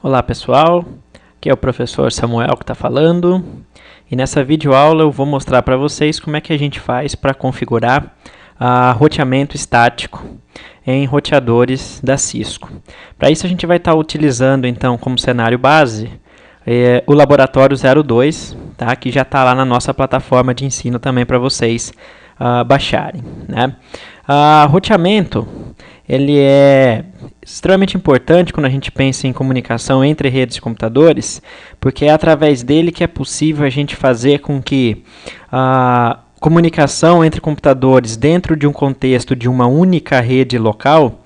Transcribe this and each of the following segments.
Olá pessoal, aqui é o professor Samuel que está falando e nessa videoaula eu vou mostrar para vocês como é que a gente faz para configurar roteamento estático em roteadores da Cisco. Para isso a gente vai estar utilizando então como cenário base o laboratório 02, tá? Que já está lá na nossa plataforma de ensino também para vocês baixarem, né? Roteamento ele é extremamente importante quando a gente pensa em comunicação entre redes de computadores, porque é através dele que é possível a gente fazer com que a comunicação entre computadores dentro de um contexto de uma única rede local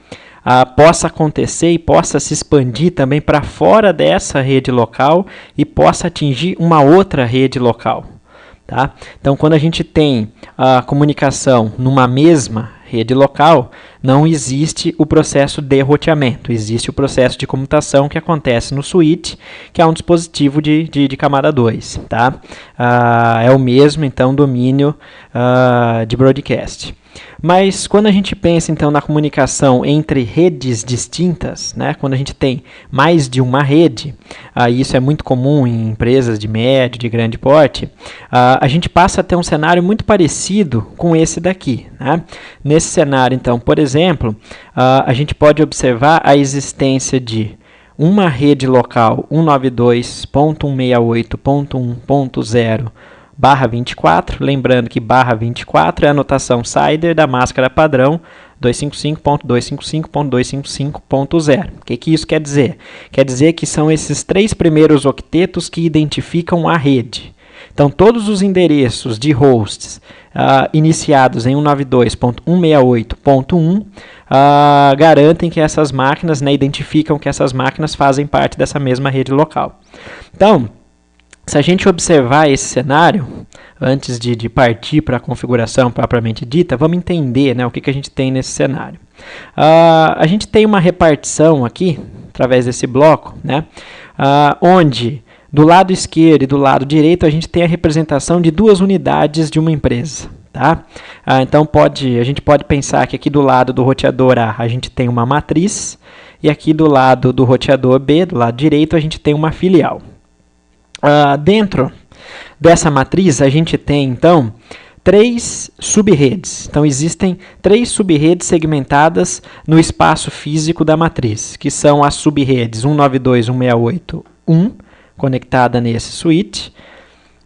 possa acontecer e possa se expandir também para fora dessa rede local e possa atingir uma outra rede local. Tá? Então, quando a gente tem a comunicação numa mesma rede local, não existe o processo de roteamento, existe o processo de comutação que acontece no switch, que é um dispositivo de camada 2. Tá? É o mesmo, então, domínio de broadcast. Mas quando a gente pensa então na comunicação entre redes distintas, né, quando a gente tem mais de uma rede, isso é muito comum em empresas de médio, de grande porte, a gente passa a ter um cenário muito parecido com esse daqui. Né? Nesse cenário, então, por exemplo, a gente pode observar a existência de uma rede local 192.168.1.0 barra 24, lembrando que barra 24 é a notação CIDR da máscara padrão 255.255.255.0. O que isso quer dizer? Quer dizer que são esses três primeiros octetos que identificam a rede. Então, todos os endereços de hosts iniciados em 192.168.1 garantem que essas máquinas, né, identificam que essas máquinas fazem parte dessa mesma rede local. Então, se a gente observar esse cenário, antes de partir para a configuração propriamente dita, vamos entender, né, o que a gente tem nesse cenário. A gente tem uma repartição aqui, através desse bloco, né, onde do lado esquerdo e do lado direito a gente tem a representação de duas unidades de uma empresa. Tá? Então a gente pode pensar que aqui do lado do roteador A gente tem uma matriz e aqui do lado do roteador B, do lado direito, a gente tem uma filial. Dentro dessa matriz, a gente tem, então, três subredes. Então, existem três subredes segmentadas no espaço físico da matriz, que são as subredes 192.168.1, conectada nesse switch,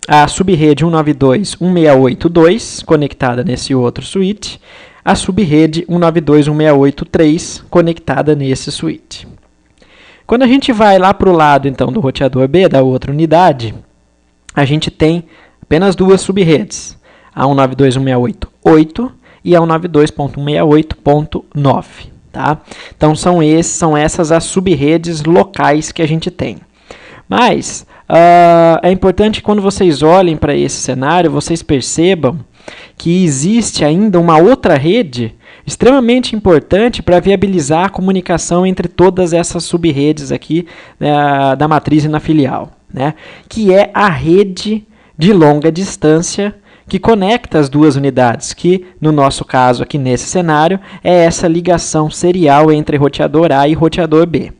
a subrede 192.168.2, conectada nesse outro switch, a subrede 192.168.3, conectada nesse switch. Quando a gente vai lá para o lado então, do roteador B, da outra unidade, a gente tem apenas duas subredes, a 192.168.8 e a 192.168.9. Tá? Então, são essas as subredes locais que a gente tem. Mas é importante que quando vocês olhem para esse cenário, vocês percebam que existe ainda uma outra rede extremamente importante para viabilizar a comunicação entre todas essas subredes aqui da matriz e na filial, né? Que é a rede de longa distância que conecta as duas unidades, que no nosso caso aqui nesse cenário é essa ligação serial entre roteador A e roteador B.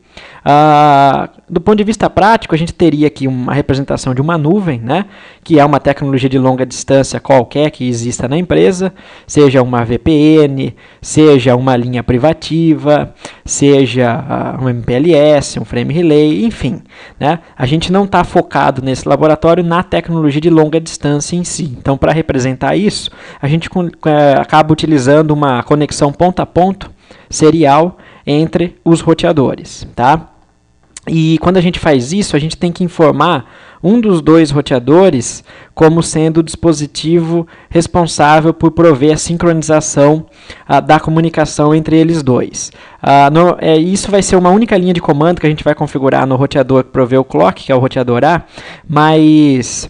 Do ponto de vista prático, a gente teria aqui uma representação de uma nuvem, né, que é uma tecnologia de longa distância qualquer que exista na empresa, seja uma VPN, seja uma linha privativa, seja um MPLS, um frame relay, enfim. Né, a gente não está focado nesse laboratório na tecnologia de longa distância em si. Então, para representar isso, a gente acaba utilizando uma conexão ponto a ponto serial entre os roteadores, tá? E quando a gente faz isso, a gente tem que informar um dos dois roteadores como sendo o dispositivo responsável por prover a sincronização da comunicação entre eles dois. Isso vai ser uma única linha de comando que a gente vai configurar no roteador que provê o clock, que é o roteador A, mas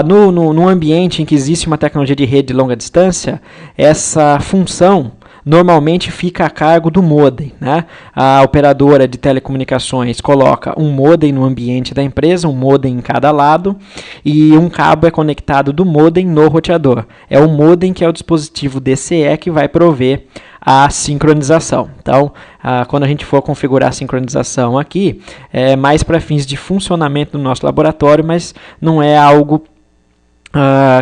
no ambiente em que existe uma tecnologia de rede de longa distância, essa função normalmente fica a cargo do modem. Né? A operadora de telecomunicações coloca um modem no ambiente da empresa, um modem em cada lado, e um cabo é conectado do modem no roteador. É o modem que é o dispositivo DCE que vai prover a sincronização. Então, quando a gente for configurar a sincronização aqui, é mais para fins de funcionamento do nosso laboratório, mas não é algo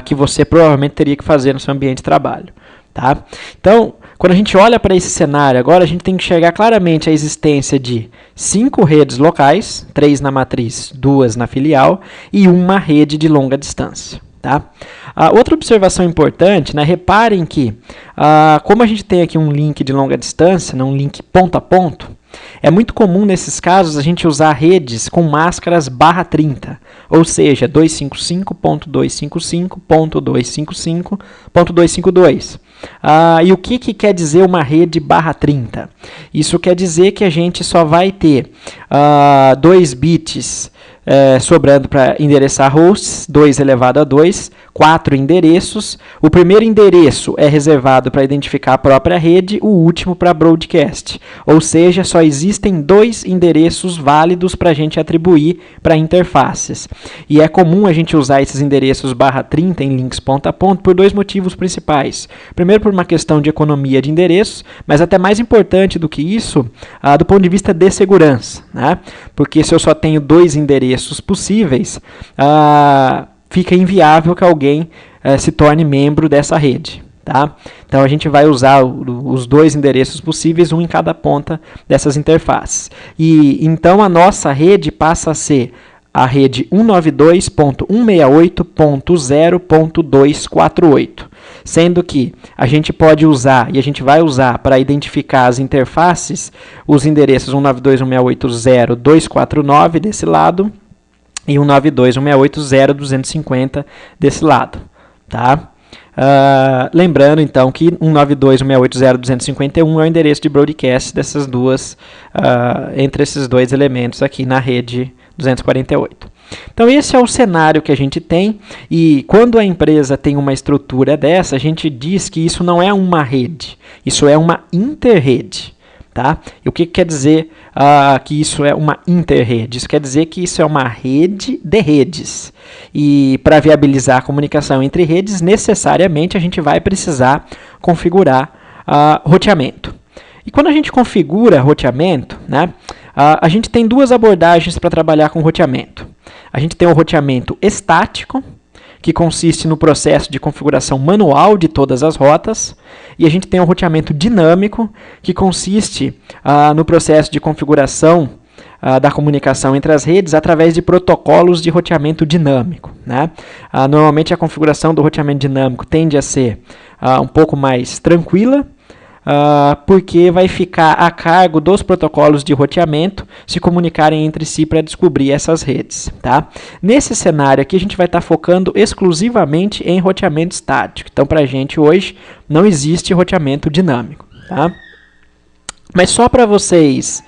que você provavelmente teria que fazer no seu ambiente de trabalho. Tá? Então, quando a gente olha para esse cenário agora, a gente tem que enxergar claramente a existência de 5 redes locais, 3 na matriz, 2 na filial, e uma rede de longa distância. Tá? Outra observação importante, né, reparem que, como a gente tem aqui um link de longa distância, um link ponto a ponto, é muito comum nesses casos a gente usar redes com máscaras /30, ou seja, 255.255.255.252. E o que quer dizer uma rede /30? Isso quer dizer que a gente só vai ter 2 bits sobrando para endereçar hosts, 2 elevado a 2, 4 endereços. O primeiro endereço é reservado para identificar a própria rede, o último para broadcast. Ou seja, só existem 2 endereços válidos para a gente atribuir para interfaces. E é comum a gente usar esses endereços /30 em links ponto a ponto por 2 motivos principais. Primeiro, por uma questão de economia de endereços, mas até mais importante do que isso, do ponto de vista de segurança, né? Porque se eu só tenho 2 endereços possíveis, fica inviável que alguém se torne membro dessa rede. Tá? Então a gente vai usar os 2 endereços possíveis, um em cada ponta dessas interfaces. E então a nossa rede passa a ser a rede 192.168.0.248, sendo que a gente pode usar, e a gente vai usar para identificar as interfaces, os endereços 192.168.0.249 desse lado e 192.168.0.250 desse lado. Tá? Lembrando então que 192.168.0.251 é o endereço de broadcast dessas duas, entre esses 2 elementos aqui na rede 248. Então esse é o cenário que a gente tem, e quando a empresa tem uma estrutura dessa, a gente diz que isso não é uma rede, isso é uma interrede. Tá? E o que quer dizer que isso é uma interrede? Isso quer dizer que isso é uma rede de redes. E para viabilizar a comunicação entre redes, necessariamente a gente vai precisar configurar roteamento. E quando a gente configura roteamento, né, a gente tem 2 abordagens para trabalhar com roteamento. A gente tem o roteamento estático, que consiste no processo de configuração manual de todas as rotas, e a gente tem o roteamento dinâmico, que consiste no processo de configuração da comunicação entre as redes através de protocolos de roteamento dinâmico. Né? Normalmente a configuração do roteamento dinâmico tende a ser um pouco mais tranquila, porque vai ficar a cargo dos protocolos de roteamento se comunicarem entre si para descobrir essas redes. Tá? Nesse cenário aqui, a gente vai estar focando exclusivamente em roteamento estático. Então, para a gente hoje, não existe roteamento dinâmico. Tá? Mas só para vocês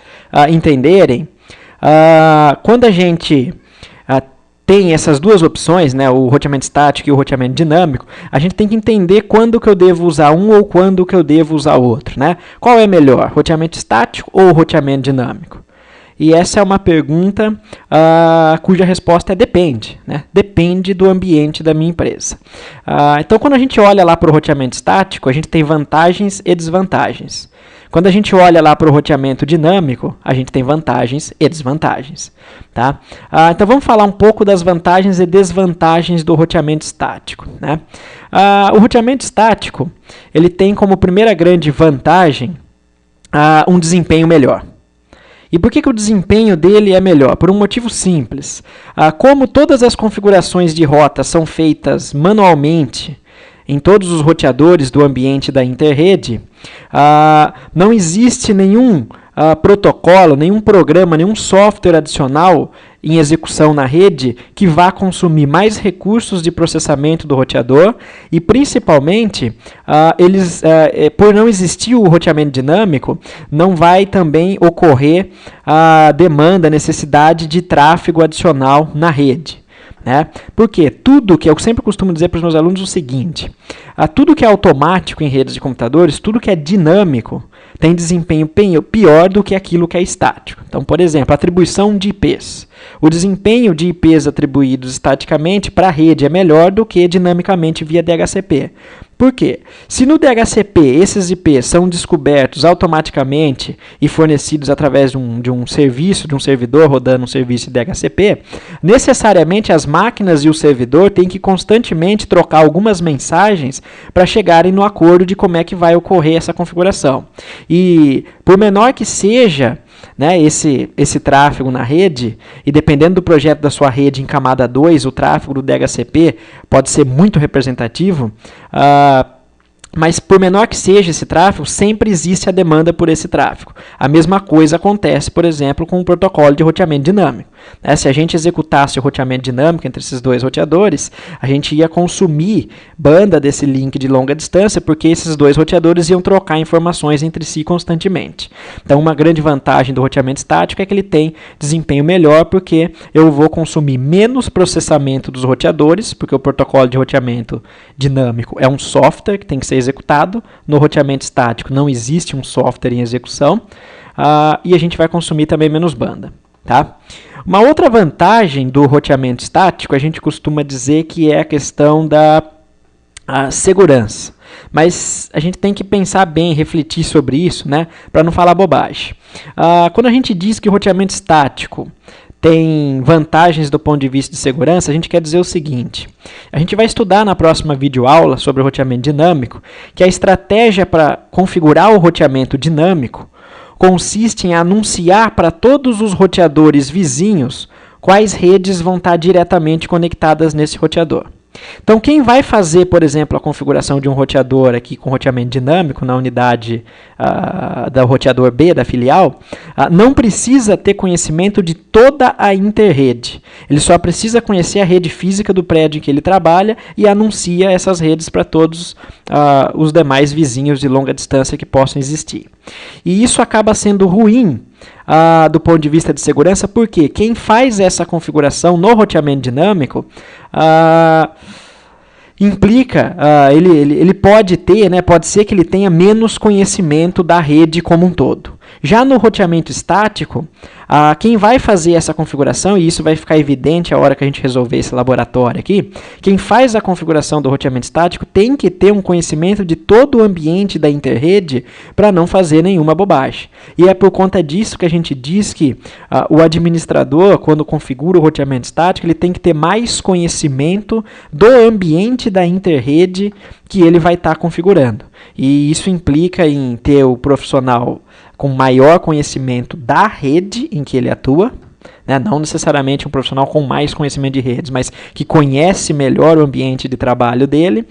entenderem, quando a gente tem essas 2 opções, né, o roteamento estático e o roteamento dinâmico, a gente tem que entender quando que eu devo usar um ou quando que eu devo usar o outro. Né? Qual é melhor, roteamento estático ou roteamento dinâmico? E essa é uma pergunta cuja resposta é depende. Né? Depende do ambiente da minha empresa. Então, quando a gente olha lá para o roteamento estático, a gente tem vantagens e desvantagens. Quando a gente olha lá para o roteamento dinâmico, a gente tem vantagens e desvantagens. Tá? Então vamos falar um pouco das vantagens e desvantagens do roteamento estático. Né? O roteamento estático ele tem como primeira grande vantagem um desempenho melhor. E por que o desempenho dele é melhor? Por um motivo simples. Como todas as configurações de rota são feitas manualmente em todos os roteadores do ambiente da interrede, não existe nenhum protocolo, nenhum programa, nenhum software adicional em execução na rede que vá consumir mais recursos de processamento do roteador e, principalmente, por não existir o roteamento dinâmico, não vai também ocorrer a demanda, a necessidade de tráfego adicional na rede. Né? Porque tudo que eu sempre costumo dizer para os meus alunos o seguinte, tudo que é automático em redes de computadores, tudo que é dinâmico, tem desempenho pior do que aquilo que é estático. Então, por exemplo, atribuição de IPs. O desempenho de IPs atribuídos estaticamente para a rede é melhor do que dinamicamente via DHCP. Por quê? Se no DHCP esses IPs são descobertos automaticamente e fornecidos através de um serviço, de um servidor rodando um serviço de DHCP, necessariamente as máquinas e o servidor têm que constantemente trocar algumas mensagens para chegarem no acordo de como é que vai ocorrer essa configuração. E por menor que seja, né, esse tráfego na rede, e dependendo do projeto da sua rede em camada 2, o tráfego do DHCP pode ser muito representativo, mas por menor que seja esse tráfego, sempre existe a demanda por esse tráfego. A mesma coisa acontece, por exemplo, com o protocolo de roteamento dinâmico. Se a gente executasse o roteamento dinâmico entre esses dois roteadores, a gente ia consumir banda desse link de longa distância, porque esses dois roteadores iam trocar informações entre si constantemente. Então, uma grande vantagem do roteamento estático é que ele tem desempenho melhor, porque eu vou consumir menos processamento dos roteadores, porque o protocolo de roteamento dinâmico é um software que tem que ser executado. No roteamento estático não existe um software em execução, e a gente vai consumir também menos banda. Tá? Uma outra vantagem do roteamento estático, a gente costuma dizer que é a questão da segurança. Mas a gente tem que pensar bem, refletir sobre isso, né, para não falar bobagem. Quando a gente diz que o roteamento estático tem vantagens do ponto de vista de segurança, a gente quer dizer o seguinte: a gente vai estudar na próxima videoaula sobre o roteamento dinâmico que a estratégia para configurar o roteamento dinâmico consiste em anunciar para todos os roteadores vizinhos quais redes vão estar diretamente conectadas nesse roteador. Então, quem vai fazer, por exemplo, a configuração de um roteador aqui com roteamento dinâmico na unidade do roteador B, da filial, não precisa ter conhecimento de toda a interrede. Ele só precisa conhecer a rede física do prédio em que ele trabalha e anuncia essas redes para todos os demais vizinhos de longa distância que possam existir. E isso acaba sendo ruim do ponto de vista de segurança, porque quem faz essa configuração no roteamento dinâmico implica, ele pode ter, né, pode ser que ele tenha menos conhecimento da rede como um todo. Já no roteamento estático, quem vai fazer essa configuração, e isso vai ficar evidente a hora que a gente resolver esse laboratório aqui, quem faz a configuração do roteamento estático tem que ter um conhecimento de todo o ambiente da interrede para não fazer nenhuma bobagem. E é por conta disso que a gente diz que o administrador, quando configura o roteamento estático, ele tem que ter mais conhecimento do ambiente da interrede que ele vai estar configurando. E isso implica em ter o profissional com maior conhecimento da rede em que ele atua, né? Não necessariamente um profissional com mais conhecimento de redes, mas que conhece melhor o ambiente de trabalho dele,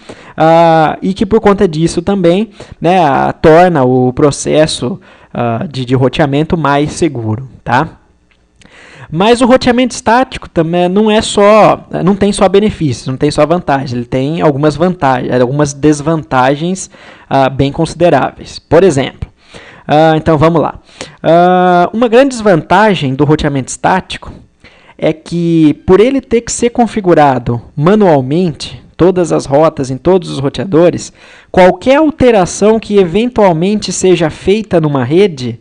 e que por conta disso também, né, torna o processo de roteamento mais seguro. Tá? Mas o roteamento estático também não tem só benefícios, não tem só vantagens, ele tem algumas vantagens, algumas desvantagens bem consideráveis. Por exemplo, então vamos lá. Uma grande desvantagem do roteamento estático é que, por ele ter que ser configurado manualmente, todas as rotas em todos os roteadores, qualquer alteração que eventualmente seja feita numa rede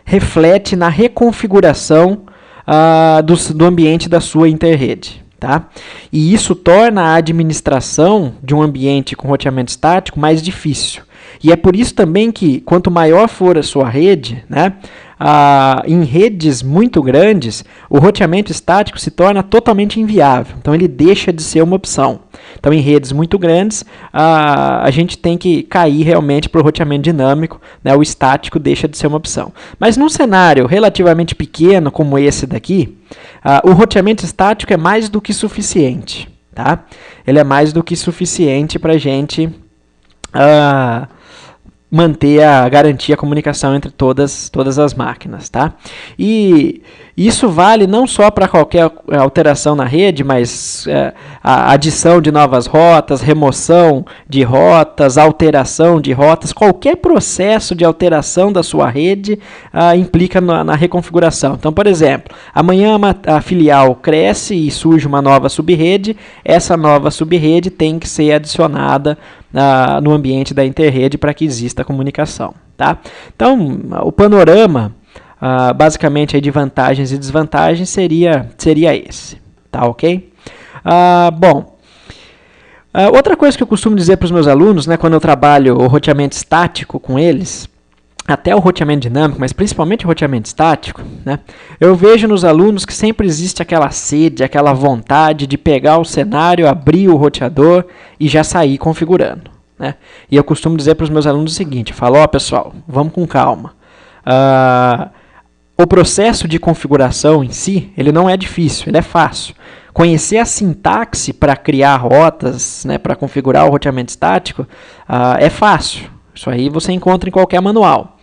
reflete na reconfiguração do ambiente da sua interrede. Tá? E isso torna a administração de um ambiente com roteamento estático mais difícil. E é por isso também que, quanto maior for a sua rede, né, em redes muito grandes, o roteamento estático se torna totalmente inviável. Então, ele deixa de ser uma opção. Então, em redes muito grandes, a gente tem que cair realmente para o roteamento dinâmico, né, o estático deixa de ser uma opção. Mas num cenário relativamente pequeno, como esse daqui, o roteamento estático é mais do que suficiente. Tá? Ele é mais do que suficiente para a gente manter a garantia, a comunicação entre todas as máquinas. Tá? E isso vale não só para qualquer alteração na rede, mas a adição de novas rotas, remoção de rotas, alteração de rotas, qualquer processo de alteração da sua rede implica na reconfiguração. Então, por exemplo, amanhã a filial cresce e surge uma nova subrede, essa nova subrede tem que ser adicionada no ambiente da interrede para que exista comunicação. Tá? Então, o panorama basicamente aí de vantagens e desvantagens seria esse. Tá ok? Bom, Outra coisa que eu costumo dizer para os meus alunos, né, quando eu trabalho o roteamento estático com eles, até o roteamento dinâmico, mas principalmente o roteamento estático, né, eu vejo nos alunos que sempre existe aquela sede, aquela vontade de pegar o cenário, abrir o roteador e já sair configurando. Né? E eu costumo dizer para os meus alunos o seguinte, eu falo, ó pessoal, vamos com calma. O processo de configuração em si, ele não é difícil, ele é fácil. Conhecer a sintaxe para criar rotas, né, para configurar o roteamento estático, é fácil. Isso aí você encontra em qualquer manual.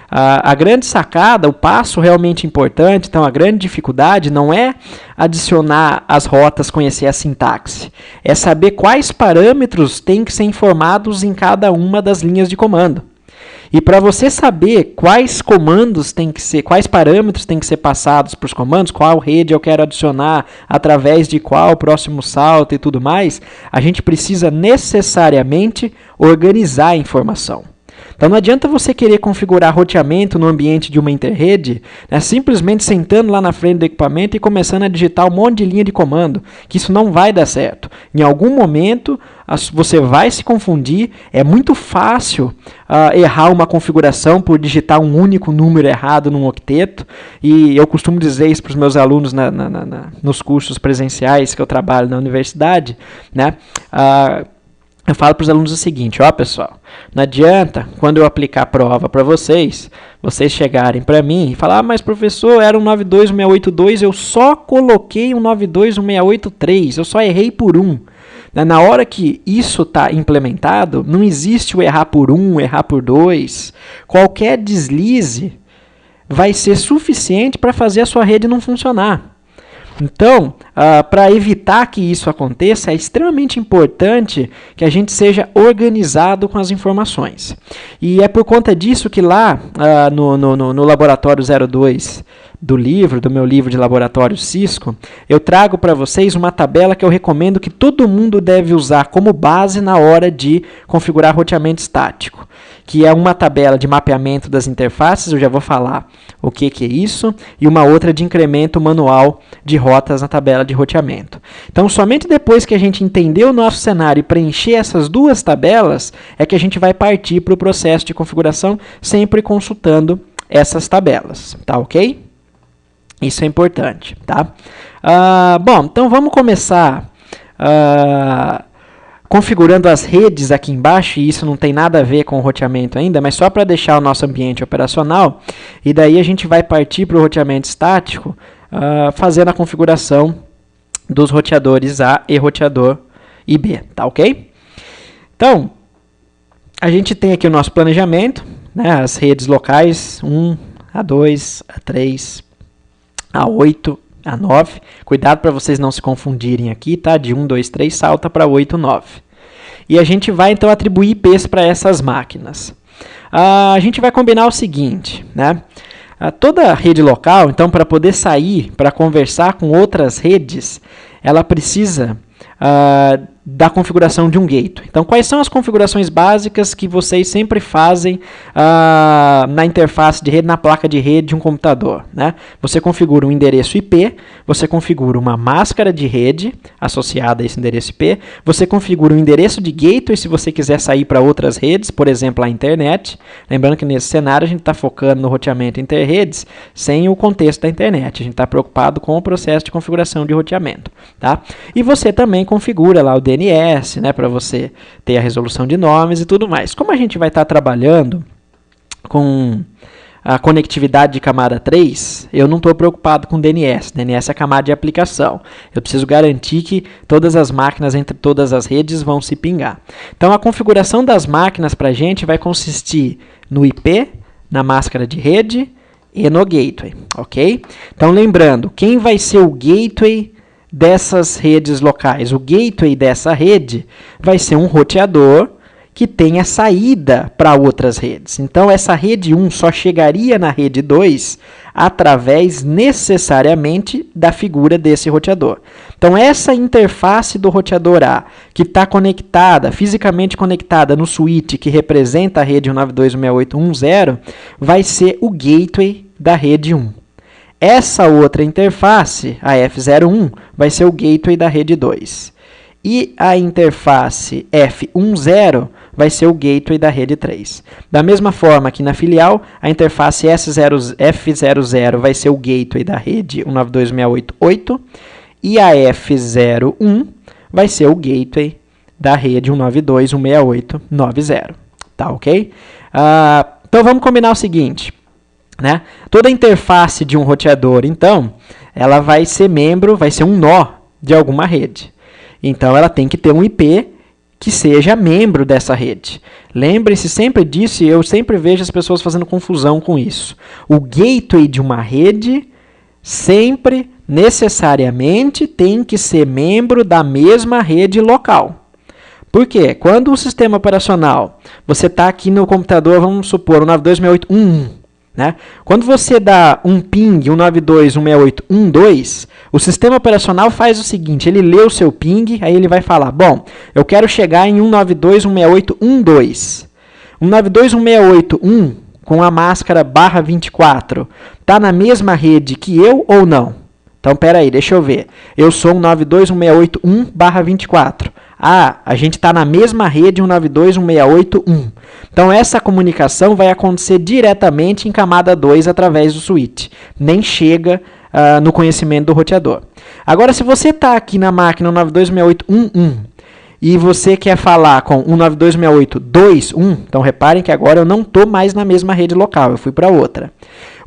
A grande sacada, o passo realmente importante, então a grande dificuldade não é adicionar as rotas, conhecer a sintaxe. É saber quais parâmetros têm que ser informados em cada uma das linhas de comando. E para você saber quais comandos tem que ser, quais parâmetros têm que ser passados para os comandos, qual rede eu quero adicionar, através de qual próximo salto e tudo mais, a gente precisa necessariamente organizar a informação. Então não adianta você querer configurar roteamento no ambiente de uma interrede, né, simplesmente sentando lá na frente do equipamento e começando a digitar um monte de linha de comando, que isso não vai dar certo. Em algum momento você vai se confundir, é muito fácil errar uma configuração por digitar um único número errado num octeto, e eu costumo dizer isso para os meus alunos nos cursos presenciais que eu trabalho na universidade, né? Eu falo para os alunos o seguinte, ó pessoal, não adianta quando eu aplicar a prova para vocês chegarem para mim e falar, mas professor, era um 92182, eu só coloquei um 92183, eu só errei por um. Na hora que isso está implementado, não existe o errar por um, errar por dois. Qualquer deslize vai ser suficiente para fazer a sua rede não funcionar. Então, para evitar que isso aconteça, é extremamente importante que a gente seja organizado com as informações. E é por conta disso que lá no Laboratório 02 do meu livro de laboratório Cisco, eu trago para vocês uma tabela que eu recomendo que todo mundo deve usar como base na hora de configurar roteamento estático, que é uma tabela de mapeamento das interfaces, eu já vou falar o que é isso, e uma outra de incremento manual de rotas na tabela de roteamento. Então, somente depois que a gente entender o nosso cenário e preencher essas duas tabelas, é que a gente vai partir para o processo de configuração, sempre consultando essas tabelas, tá ok? Isso é importante, tá? Bom, então vamos começar configurando as redes aqui embaixo, e isso não tem nada a ver com o roteamento ainda, mas só para deixar o nosso ambiente operacional, e daí a gente vai partir para o roteamento estático, fazendo a configuração dos roteadores A e roteador IB, tá ok? Então, a gente tem aqui o nosso planejamento, né, as redes locais, 1, A2, A3, A8, A9. Cuidado para vocês não se confundirem aqui, tá? De 1, 2, 3 salta para 8, 9. E a gente vai então atribuir IPs para essas máquinas. A gente vai combinar o seguinte, né? Toda rede local, então, para poder sair, para conversar com outras redes, ela precisa da configuração de um gateway. Então, quais são as configurações básicas que vocês sempre fazem na interface de rede, na placa de rede de um computador, né? Você configura um endereço IP, você configura uma máscara de rede associada a esse endereço IP, você configura um endereço de gateway se você quiser sair para outras redes, por exemplo, a internet. Lembrando que nesse cenário a gente está focando no roteamento interredes sem o contexto da internet. A gente está preocupado com o processo de configuração de roteamento, tá? E você também configura lá o DNS, né, para você ter a resolução de nomes e tudo mais. Como a gente vai estar trabalhando com a conectividade de camada 3, eu não estou preocupado com DNS. DNS é a camada de aplicação. Eu preciso garantir que todas as máquinas entre todas as redes vão se pingar. Então, a configuração das máquinas para a gente vai consistir no IP, na máscara de rede e no gateway, ok? Então, lembrando, quem vai ser o gateway dessas redes locais? O gateway dessa rede vai ser um roteador que tenha saída para outras redes. Então, essa rede 1 só chegaria na rede 2 através, necessariamente, da figura desse roteador. Então, essa interface do roteador A, que está conectada, fisicamente conectada no switch que representa a rede 192.168.1.0, vai ser o gateway da rede 1. Essa outra interface, a F01, vai ser o gateway da rede 2. e a interface F10 vai ser o gateway da rede 3. Da mesma forma que na filial, a interface F00 vai ser o gateway da rede 192.168.8 e a F01 vai ser o gateway da rede 192.168.90. Tá ok? Então vamos combinar o seguinte, né? Toda interface de um roteador, então, ela vai ser membro, vai ser um nó de alguma rede. Então ela tem que ter um IP que seja membro dessa rede. Lembre-se sempre disso, e eu sempre vejo as pessoas fazendo confusão com isso. O gateway de uma rede sempre, necessariamente, tem que ser membro da mesma rede local. Por quê? Quando o sistema operacional, você está aqui no computador, vamos supor, 192.168.1.1, né? Quando você dá um ping 192.168.1.2, o sistema operacional faz o seguinte, ele lê o seu ping, aí ele vai falar, bom, eu quero chegar em 192.168.1.2. 192.168.1 com a máscara /24, está na mesma rede que eu ou não? Então, espera aí, deixa eu ver. Eu sou 192.168.1/24. A gente está na mesma rede 192.168.1. Então, essa comunicação vai acontecer diretamente em camada 2 através do switch. Nem chega no conhecimento do roteador. Agora, se você está aqui na máquina 192.168.1.1 e você quer falar com 192.168.2.1, então reparem que agora eu não estou mais na mesma rede local, eu fui para outra.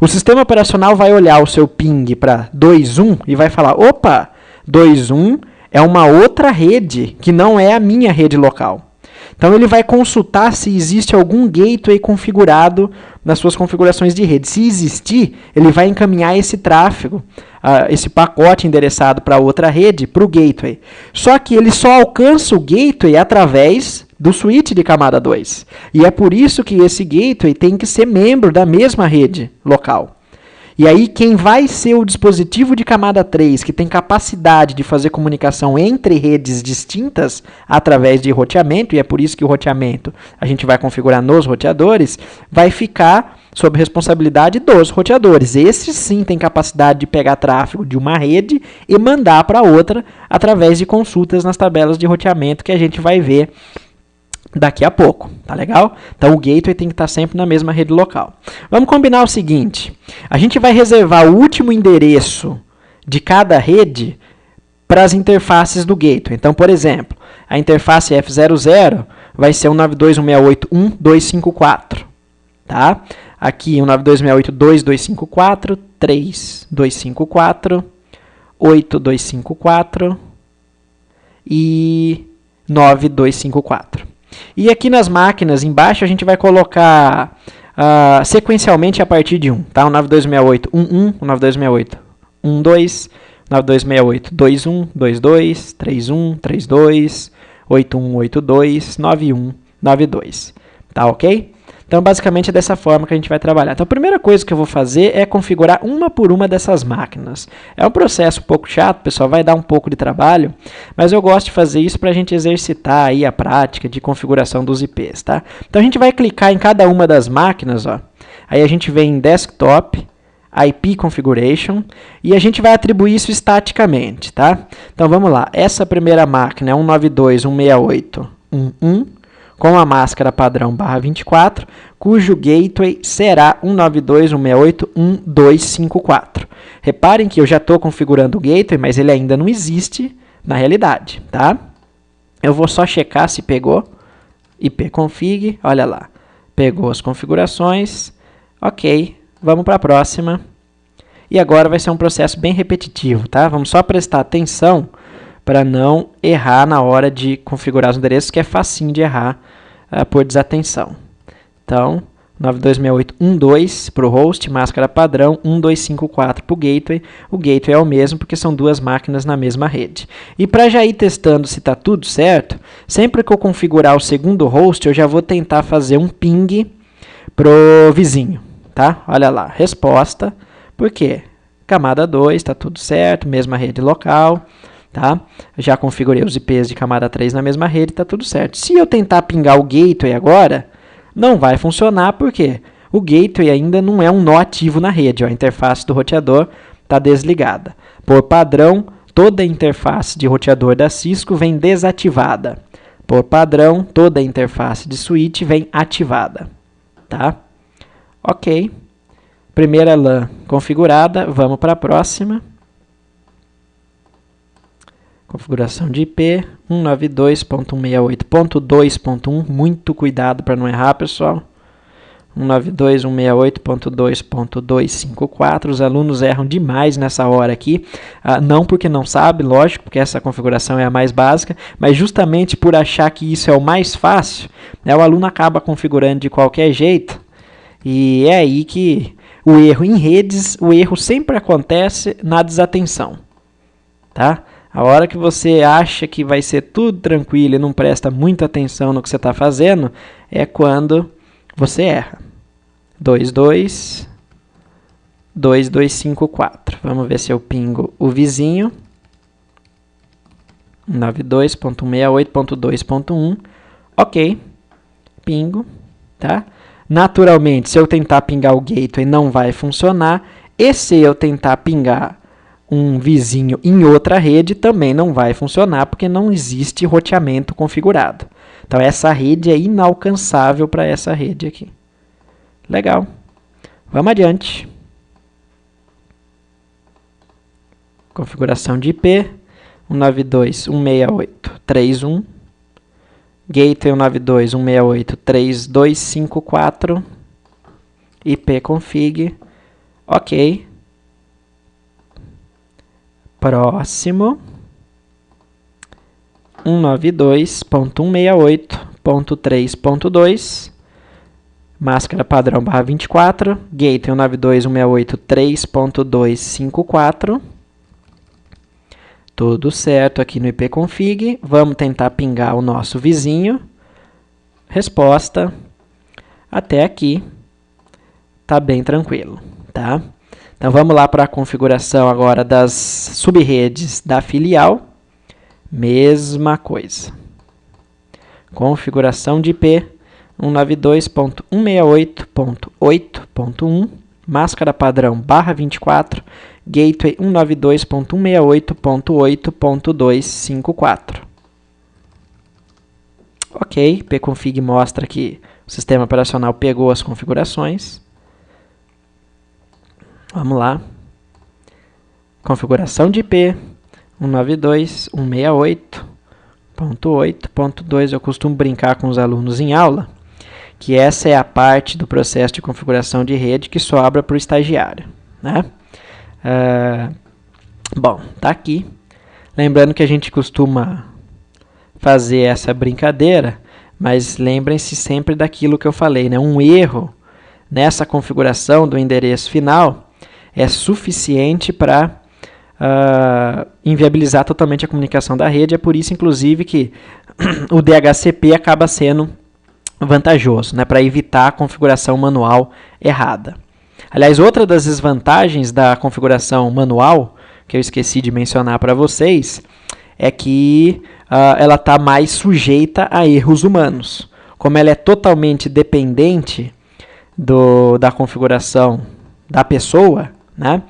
O sistema operacional vai olhar o seu ping para 2.1 e vai falar, opa, 2.1 é uma outra rede que não é a minha rede local. Então ele vai consultar se existe algum gateway configurado nas suas configurações de rede. Se existir, ele vai encaminhar esse tráfego, esse pacote endereçado para outra rede, para o gateway. Só que ele só alcança o gateway através do switch de camada 2. E é por isso que esse gateway tem que ser membro da mesma rede local. E aí, quem vai ser o dispositivo de camada 3, que tem capacidade de fazer comunicação entre redes distintas através de roteamento, e é por isso que o roteamento a gente vai configurar nos roteadores, vai ficar sob responsabilidade dos roteadores. Esses sim têm capacidade de pegar tráfego de uma rede e mandar para outra através de consultas nas tabelas de roteamento que a gente vai ver daqui a pouco, tá legal? Então o gateway tem que estar sempre na mesma rede local. Vamos combinar o seguinte, a gente vai reservar o último endereço de cada rede para as interfaces do gateway. Então, por exemplo, a interface F00 vai ser 192.168.1.254, tá? Aqui 192.168.2.254, 3.254, 8.254 e 9.254. E aqui nas máquinas, embaixo, a gente vai colocar sequencialmente a partir de 1. Tá? 192.68.1.1, 192.68.1.2, 192.68.2.1, 2.2, 3.1, 3.2, 8.1, 8.2, 9.1, 9.2. Tá ok? Então, basicamente, é dessa forma que a gente vai trabalhar. Então, a primeira coisa que eu vou fazer é configurar uma por uma dessas máquinas. É um processo um pouco chato, pessoal, vai dar um pouco de trabalho, mas eu gosto de fazer isso para a gente exercitar aí a prática de configuração dos IPs, tá? Então, a gente vai clicar em cada uma das máquinas, ó. Aí a gente vem em Desktop, IP Configuration, e a gente vai atribuir isso estaticamente, tá? Então, vamos lá. Essa primeira máquina é 192.168.1.1, com a máscara padrão /24, cujo gateway será 192.168.1.254. Reparem que eu já estou configurando o gateway, mas ele ainda não existe na realidade, tá? Eu vou só checar se pegou. ipconfig, olha lá. Pegou as configurações. Ok, vamos para a próxima. E agora vai ser um processo bem repetitivo, tá? Vamos só prestar atenção para não errar na hora de configurar os endereços, que é facinho de errar por desatenção. Então, 92.68.1.2 para o host, máscara padrão, 1.254 para o gateway. O gateway é o mesmo porque são duas máquinas na mesma rede. E para já ir testando se está tudo certo, sempre que eu configurar o segundo host, eu já vou tentar fazer um ping para o vizinho. Tá? Olha lá, resposta. Por quê? Camada 2, está tudo certo, mesma rede local. Tá? Já configurei os IPs de camada 3 na mesma rede, está tudo certo. Se eu tentar pingar o gateway agora, não vai funcionar, porque o gateway ainda não é um nó ativo na rede. Ó, a interface do roteador está desligada. Por padrão, toda a interface de roteador da Cisco vem desativada. Por padrão, toda a interface de switch vem ativada. Tá? Ok. Primeira LAN configurada, vamos para a próxima. Configuração de IP, 192.168.2.1, muito cuidado para não errar, pessoal. 192.168.2.254, os alunos erram demais nessa hora aqui, não porque não sabe, lógico, porque essa configuração é a mais básica, mas justamente por achar que isso é o mais fácil, né, o aluno acaba configurando de qualquer jeito, e é aí que o erro em redes, o erro sempre acontece na desatenção, tá? A hora que você acha que vai ser tudo tranquilo e não presta muita atenção no que você está fazendo, é quando você erra. 2254. Vamos ver se eu pingo o vizinho. 92.168.2.1. Ok. Pingo. Tá? Naturalmente, se eu tentar pingar o gateway, não vai funcionar. E se eu tentar pingar um vizinho em outra rede, também não vai funcionar, porque não existe roteamento configurado. Então, essa rede é inalcançável para essa rede aqui. Legal. Vamos adiante. Configuração de IP, 192.168.3.1. Gateway 192.168.3.254. IP config. Ok. Próximo. 192.168.3.2. Máscara padrão /24. Gateway 192.168.3.254. Tudo certo aqui no IP config. Vamos tentar pingar o nosso vizinho. Resposta. Até aqui. Tá bem tranquilo, tá? Então vamos lá para a configuração agora das subredes da filial. Mesma coisa. Configuração de IP 192.168.8.1. Máscara padrão /24. Gateway 192.168.8.254. Ok, pconfig mostra que o sistema operacional pegou as configurações. Vamos lá. Configuração de IP 192.168.8.2. Eu costumo brincar com os alunos em aula que essa é a parte do processo de configuração de rede que sobra para o estagiário, né? Bom, tá aqui. Lembrando que a gente costuma fazer essa brincadeira, mas lembrem-se sempre daquilo que eu falei, né? Um erro nessa configuração do endereço final é suficiente para inviabilizar totalmente a comunicação da rede. É por isso, inclusive, que o DHCP acaba sendo vantajoso, né? Para evitar a configuração manual errada. Aliás, outra das desvantagens da configuração manual, que eu esqueci de mencionar para vocês, é que ela está mais sujeita a erros humanos. Como ela é totalmente dependente da configuração da pessoa, né?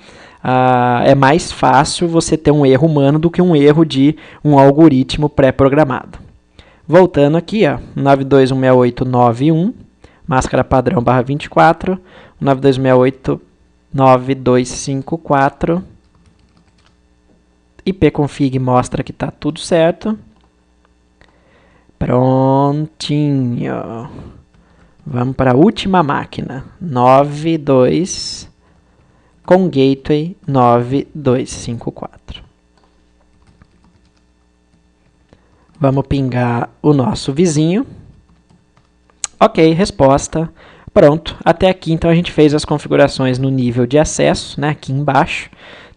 É mais fácil você ter um erro humano do que um erro de um algoritmo pré-programado. Voltando aqui, 92.168.9.1, máscara padrão /24, 92.168.9.254, ipconfig mostra que está tudo certo. Prontinho. Vamos para a última máquina, 92 com gateway 9254. Vamos pingar o nosso vizinho. Ok, resposta. Pronto, até aqui então a gente fez as configurações no nível de acesso, né, aqui embaixo.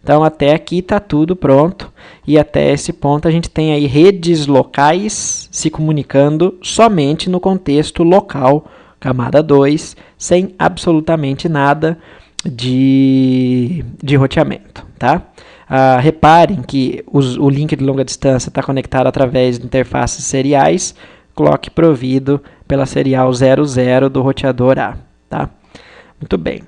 Então até aqui está tudo pronto e até esse ponto a gente tem aí redes locais se comunicando somente no contexto local, camada 2, sem absolutamente nada de roteamento, tá? Reparem que o link de longa distância está conectado através de interfaces seriais, clock provido pela serial 00 do roteador A, tá? Muito bem.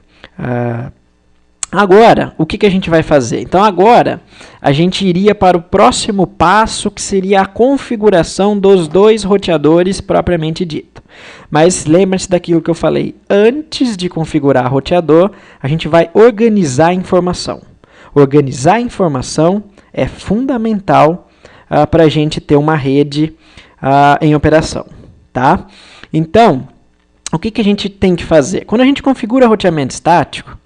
Agora, o que a gente vai fazer? Então, agora, a gente iria para o próximo passo, que seria a configuração dos dois roteadores propriamente dito. Mas lembre-se daquilo que eu falei. Antes de configurar roteador, a gente vai organizar a informação. Organizar a informação é fundamental para a gente ter uma rede em operação. Tá? Então, o que a gente tem que fazer? Quando a gente configura roteamento estático,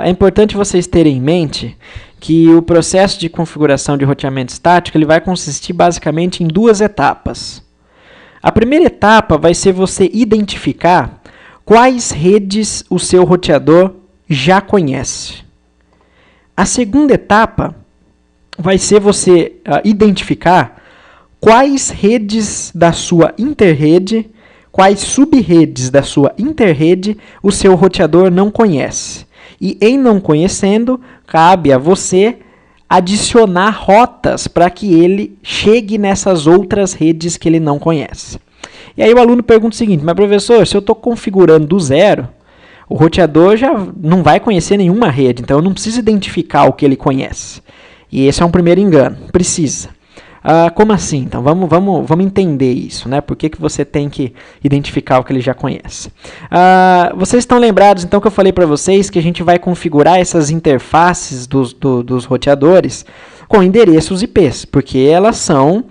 é importante vocês terem em mente que o processo de configuração de roteamento estático ele vai consistir basicamente em duas etapas. A primeira etapa vai ser você identificar quais redes o seu roteador já conhece. A segunda etapa vai ser você identificar quais redes da sua interrede, quais subredes da sua interrede o seu roteador não conhece. E em não conhecendo, cabe a você adicionar rotas para que ele chegue nessas outras redes que ele não conhece. E aí o aluno pergunta o seguinte, mas professor, se eu estou configurando do zero, o roteador já não vai conhecer nenhuma rede, então eu não preciso identificar o que ele conhece. E esse é um primeiro engano, precisa. Como assim? Então, vamos entender isso, né? Por que você tem que identificar o que ele já conhece? Vocês estão lembrados, então, que eu falei para vocês que a gente vai configurar essas interfaces dos roteadores com endereços IPs, porque elas são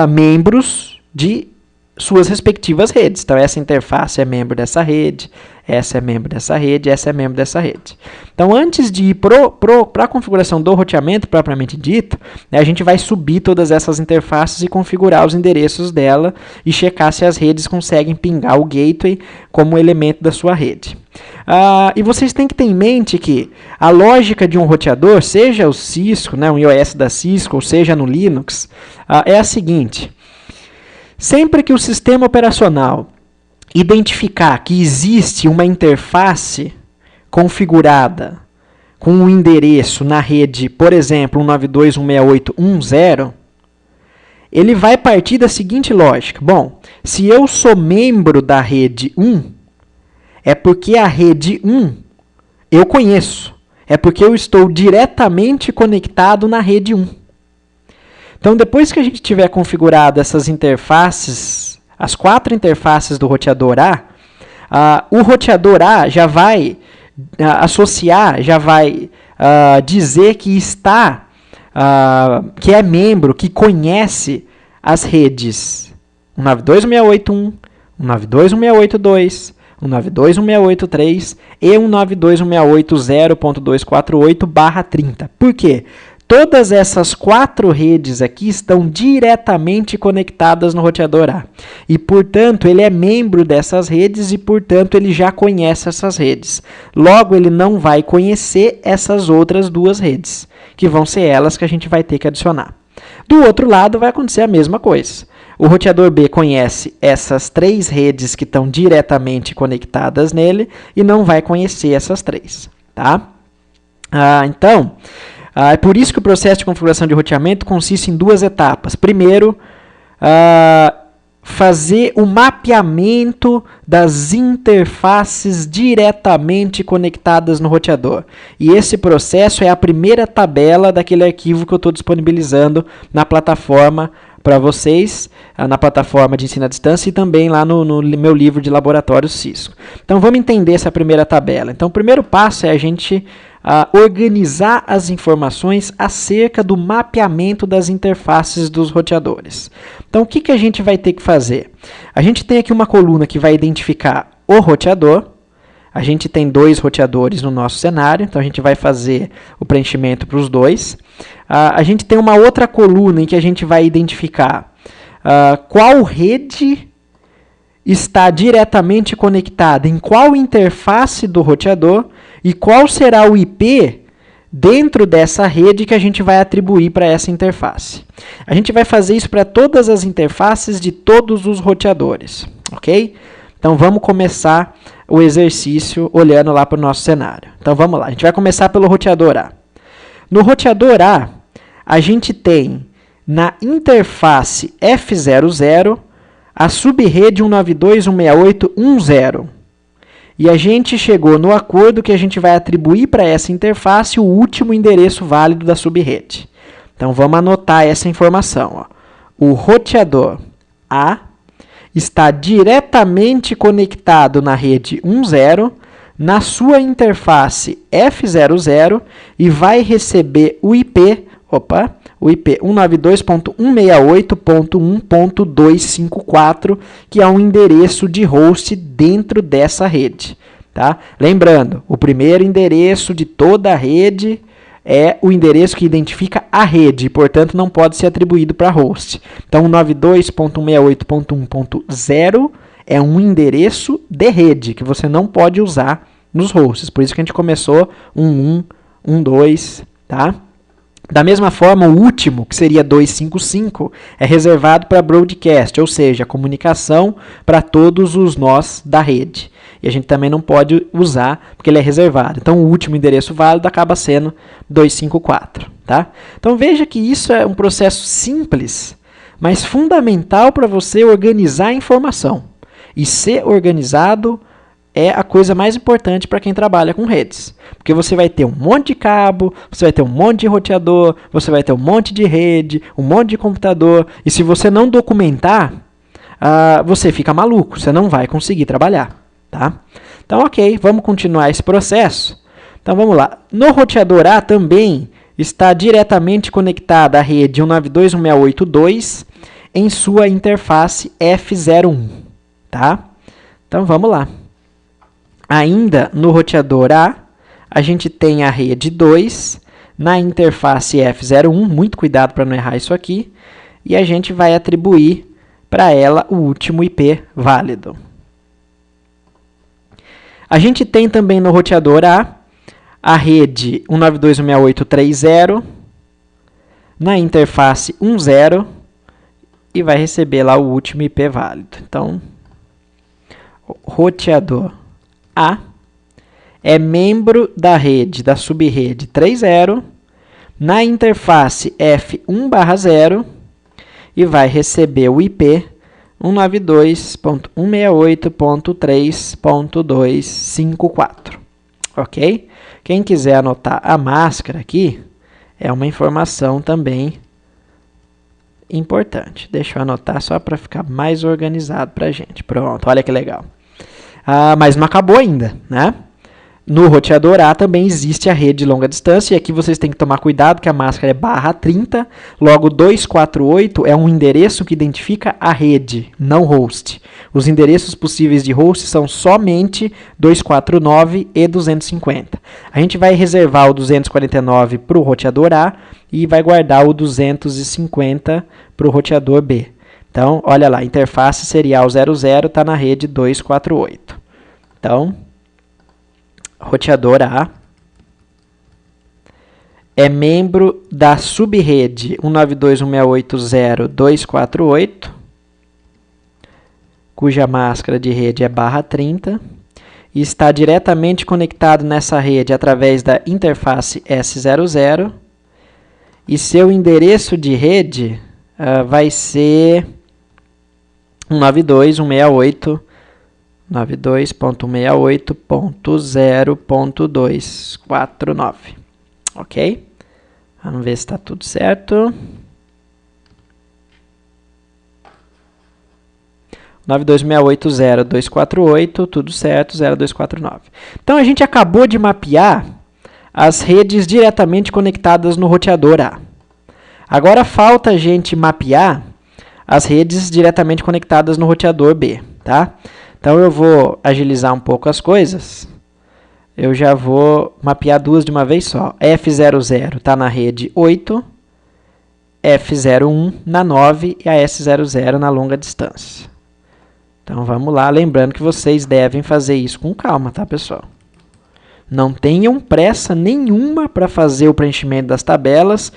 membros de suas respectivas redes. Então, essa interface é membro dessa rede, essa é membro dessa rede, essa é membro dessa rede. Então, antes de ir para a configuração do roteamento propriamente dito, né, a gente vai subir todas essas interfaces e configurar os endereços dela e checar se as redes conseguem pingar o gateway como elemento da sua rede. E vocês têm que ter em mente que a lógica de um roteador, seja o Cisco, né, um iOS da Cisco, ou seja no Linux, é a seguinte. Sempre que o sistema operacional identificar que existe uma interface configurada com um endereço na rede, por exemplo, 192.168.1.0, ele vai partir da seguinte lógica. Bom, se eu sou membro da rede 1, é porque a rede 1 eu conheço. É porque eu estou diretamente conectado na rede 1. Então, depois que a gente tiver configurado essas interfaces, as 4 interfaces do roteador A, o roteador A já vai associar, já vai dizer que está, que é membro, que conhece as redes 192.168.1, 192.168.2, 192.168.3 e 192.168.0.248/30. Por quê? Todas essas 4 redes aqui estão diretamente conectadas no roteador A. E, portanto, ele é membro dessas redes e, portanto, ele já conhece essas redes. Logo, ele não vai conhecer essas outras 2 redes, que vão ser elas que a gente vai ter que adicionar. Do outro lado, vai acontecer a mesma coisa. O roteador B conhece essas 3 redes que estão diretamente conectadas nele e não vai conhecer essas 3. Tá? Então... é por isso que o processo de configuração de roteamento consiste em 2 etapas. Primeiro, fazer o mapeamento das interfaces diretamente conectadas no roteador. E esse processo é a primeira tabela daquele arquivo que eu estou disponibilizando na plataforma para vocês, na plataforma de ensino à distância e também lá no meu livro de laboratório Cisco. Então, vamos entender essa primeira tabela. Então, o primeiro passo é a gente organizar as informações acerca do mapeamento das interfaces dos roteadores. Então, o que a gente vai ter que fazer? A gente tem aqui uma coluna que vai identificar o roteador. A gente tem 2 roteadores no nosso cenário, então a gente vai fazer o preenchimento para os 2. A gente tem uma outra coluna em que a gente vai identificar qual rede está diretamente conectada em qual interface do roteador e qual será o IP dentro dessa rede que a gente vai atribuir para essa interface. A gente vai fazer isso para todas as interfaces de todos os roteadores, ok? Então, vamos começar o exercício olhando lá para o nosso cenário. Então, vamos lá. A gente vai começar pelo roteador A. No roteador A, a gente tem na interface F00 a subrede 192.168.1.0. E a gente chegou no acordo que a gente vai atribuir para essa interface o último endereço válido da subrede. Então, vamos anotar essa informação. Ó. O roteador A está diretamente conectado na rede 10, na sua interface F00, e vai receber o IP 192.168.1.254, que é um endereço de host dentro dessa rede. Tá? Lembrando, o primeiro endereço de toda a rede é o endereço que identifica a rede, e, portanto, não pode ser atribuído para host. Então, 92.168.1.0 é um endereço de rede, que você não pode usar nos hosts. Por isso que a gente começou 11, 12, tá? Da mesma forma, o último, que seria 255, é reservado para broadcast, ou seja, comunicação para todos os nós da rede. E a gente também não pode usar, porque ele é reservado. Então, o último endereço válido acaba sendo 254. Tá? Então, veja que isso é um processo simples, mas fundamental para você organizar a informação. E ser organizado é a coisa mais importante para quem trabalha com redes. Porque você vai ter um monte de cabo, você vai ter um monte de roteador, você vai ter um monte de rede, um monte de computador. E se você não documentar, você fica maluco, você não vai conseguir trabalhar. Tá? Então, ok, vamos continuar esse processo. Então, vamos lá. No roteador A também está diretamente conectada a rede 192.168.2 em sua interface F01. Tá? Então, vamos lá. Ainda no roteador A, a gente tem a rede 2 na interface F01, muito cuidado para não errar isso aqui, e a gente vai atribuir para ela o último IP válido. A gente tem também no roteador a rede 192.168.3.0 na interface 10 e vai receber lá o último IP válido. Então, roteador A é membro da rede, da subrede 3.0, na interface F1/0 e vai receber o IP 192.168.3.254. Ok? Quem quiser anotar a máscara aqui, é uma informação também importante. Deixa eu anotar só para ficar mais organizado para a gente. Pronto, olha que legal. Mas não acabou ainda, né? No roteador A também existe a rede de longa distância, e aqui vocês têm que tomar cuidado que a máscara é /30, logo 248 é um endereço que identifica a rede, não host. Os endereços possíveis de host são somente 249 e 250. A gente vai reservar o 249 para o roteador A e vai guardar o 250 para o roteador B. Então, olha lá, interface serial 00 está na rede 248. Então, roteador A é membro da subrede 192.168.0.248, cuja máscara de rede é /30, e está diretamente conectado nessa rede através da interface S00, e seu endereço de rede vai ser 192.168.0.249. Ok? Vamos ver se está tudo certo. 192.168.0.248, tudo certo, 0249. Então, a gente acabou de mapear as redes diretamente conectadas no roteador A. Agora, falta a gente mapear as redes diretamente conectadas no roteador B, tá? Então, eu vou agilizar um pouco as coisas. Eu já vou mapear duas de uma vez só. F00 está na rede 8, F01 na 9 e a S00 na longa distância. Então, vamos lá. Lembrando que vocês devem fazer isso com calma, tá, pessoal? Não tenham pressa nenhuma para fazer o preenchimento das tabelas,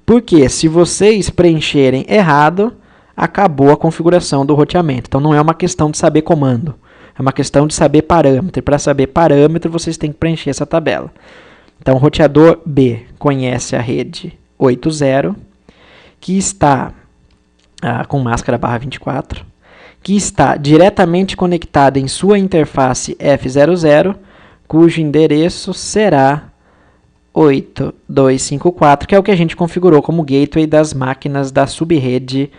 porque se vocês preencherem errado, acabou a configuração do roteamento. Então, não é uma questão de saber comando, é uma questão de saber parâmetro. E para saber parâmetro, vocês têm que preencher essa tabela. Então, o roteador B conhece a rede 80, que está com máscara /24, que está diretamente conectada em sua interface F00, cujo endereço será 8254, que é o que a gente configurou como gateway das máquinas da subrede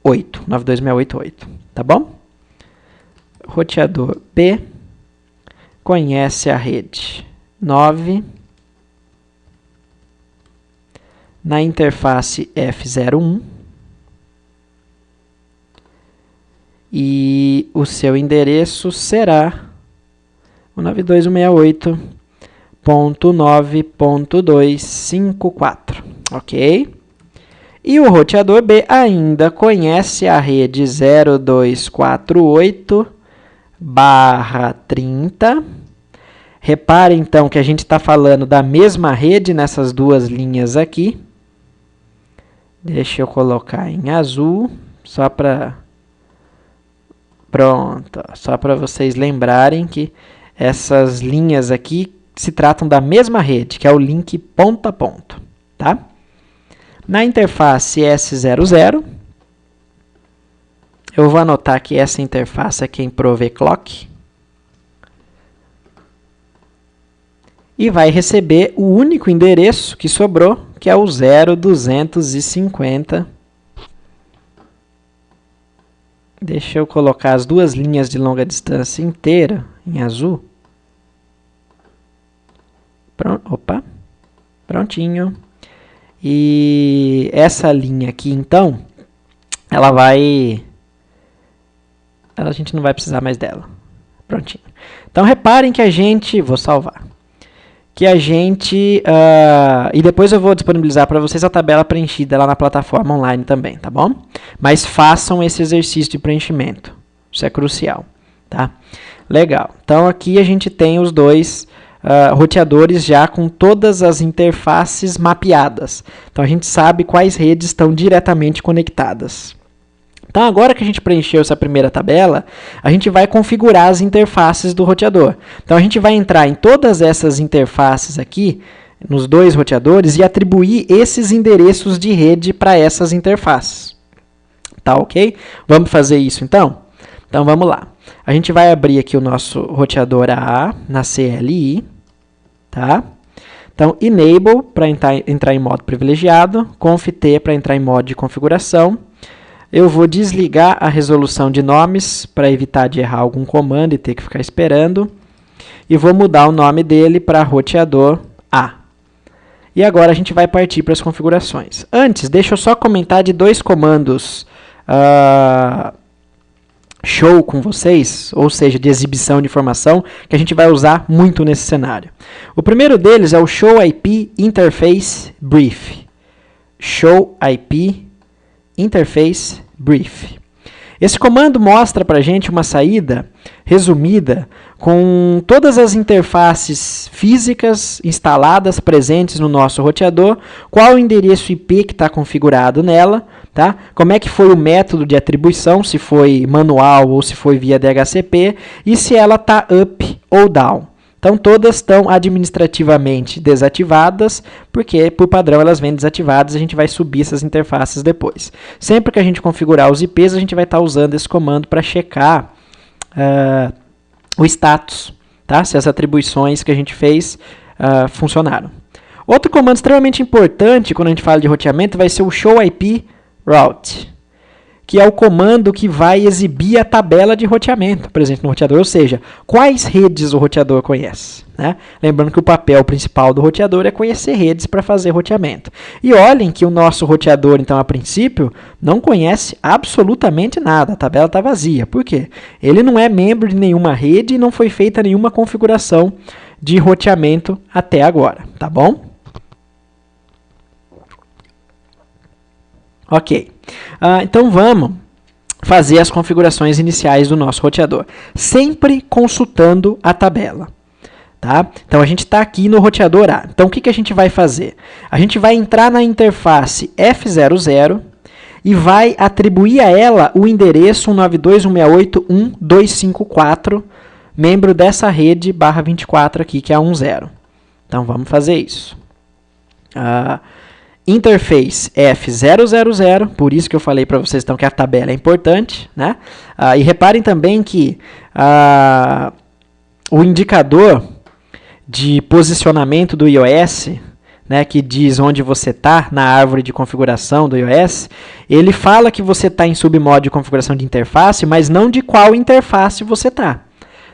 92688, tá bom? Roteador B conhece a rede 9 na interface F01 e o seu endereço será o 92168.9.254, ok? E o roteador B ainda conhece a rede 0248/30. Repare, então, que a gente está falando da mesma rede nessas duas linhas aqui. Deixa eu colocar em azul, só para... Pronto, só para vocês lembrarem que essas linhas aqui se tratam da mesma rede, que é o link ponto a ponto, tá? Na interface S00, eu vou anotar que essa interface é quem provê clock. E vai receber o único endereço que sobrou, que é o 0250. Deixa eu colocar as duas linhas de longa distância inteira em azul. Opa, prontinho. E essa linha aqui, então, a gente não vai precisar mais dela. Prontinho. Então, reparem que a gente... Vou salvar. E depois eu vou disponibilizar para vocês a tabela preenchida lá na plataforma online também, tá bom? Mas façam esse exercício de preenchimento. Isso é crucial, tá? Legal. Então, aqui a gente tem os dois roteadores já com todas as interfaces mapeadas. Então, a gente sabe quais redes estão diretamente conectadas. Então, agora que a gente preencheu essa primeira tabela, a gente vai configurar as interfaces do roteador. Então, a gente vai entrar em todas essas interfaces aqui, nos dois roteadores, e atribuir esses endereços de rede para essas interfaces. Tá ok? Vamos fazer isso, então? Então, vamos lá. A gente vai abrir aqui o nosso roteador A na CLI. Tá? Então, enable para entrar em modo privilegiado, conft para entrar em modo de configuração. Eu vou desligar a resolução de nomes para evitar de errar algum comando e ter que ficar esperando. E vou mudar o nome dele para roteador A. E agora a gente vai partir para as configurações. Antes, deixa eu só comentar de dois comandos show com vocês, ou seja, de exibição de informação, que a gente vai usar muito nesse cenário. O primeiro deles é o show IP interface brief. Show IP interface brief. Esse comando mostra para a gente uma saída resumida com todas as interfaces físicas instaladas presentes no nosso roteador, qual o endereço IP que está configurado nela, tá? Como é que foi o método de atribuição, se foi manual ou se foi via DHCP, e se ela está up ou down. Então, todas estão administrativamente desativadas, porque, por padrão, elas vêm desativadas e a gente vai subir essas interfaces depois. Sempre que a gente configurar os IPs, a gente vai estar usando esse comando para checar o status, tá? Se as atribuições que a gente fez funcionaram. Outro comando extremamente importante, quando a gente fala de roteamento, vai ser o show IP route, que é o comando que vai exibir a tabela de roteamento presente no roteador, ou seja, quais redes o roteador conhece, né? Lembrando que o papel principal do roteador é conhecer redes para fazer roteamento. E olhem que o nosso roteador, então, a princípio, não conhece absolutamente nada, a tabela está vazia. Por quê? Ele não é membro de nenhuma rede e não foi feita nenhuma configuração de roteamento até agora, tá bom? Ok, então vamos fazer as configurações iniciais do nosso roteador, sempre consultando a tabela. Tá? Então, a gente está aqui no roteador A. Então, o que a gente vai fazer? A gente vai entrar na interface F00 e vai atribuir a ela o endereço 192.168.1.254, membro dessa rede /24 aqui, que é a 10. Então, vamos fazer isso. interface F000, por isso que eu falei para vocês então que a tabela é importante, né? E reparem também que o indicador de posicionamento do iOS, né, que diz onde você está na árvore de configuração do iOS, ele fala que você está em submodo de configuração de interface, mas não de qual interface você está.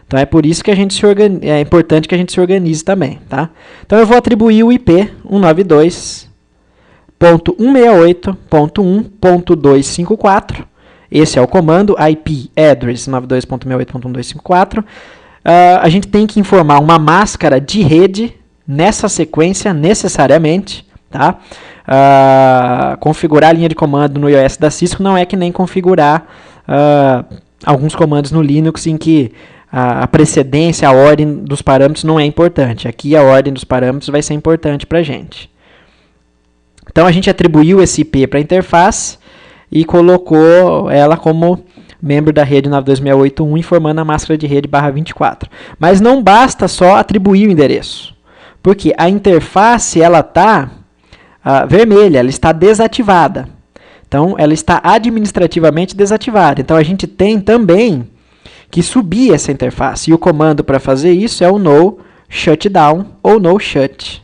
Então é por isso que é importante que a gente se organize também, tá? Então eu vou atribuir o IP 192.168.1.254. Esse é o comando IP address 92.168.1.254. A gente tem que informar uma máscara de rede nessa sequência necessariamente, tá? Configurar a linha de comando no iOS da Cisco não é que nem configurar alguns comandos no Linux em que a precedência, a ordem dos parâmetros não é importante. Aqui a ordem dos parâmetros vai ser importante para a gente. Então a gente atribuiu esse IP para a interface e colocou ela como membro da rede 92.168.1, informando a máscara de rede /24. Mas não basta só atribuir o endereço, porque a interface ela está vermelha, ela está desativada. Então ela está administrativamente desativada. Então a gente tem também que subir essa interface. E o comando para fazer isso é o no shutdown ou no shut.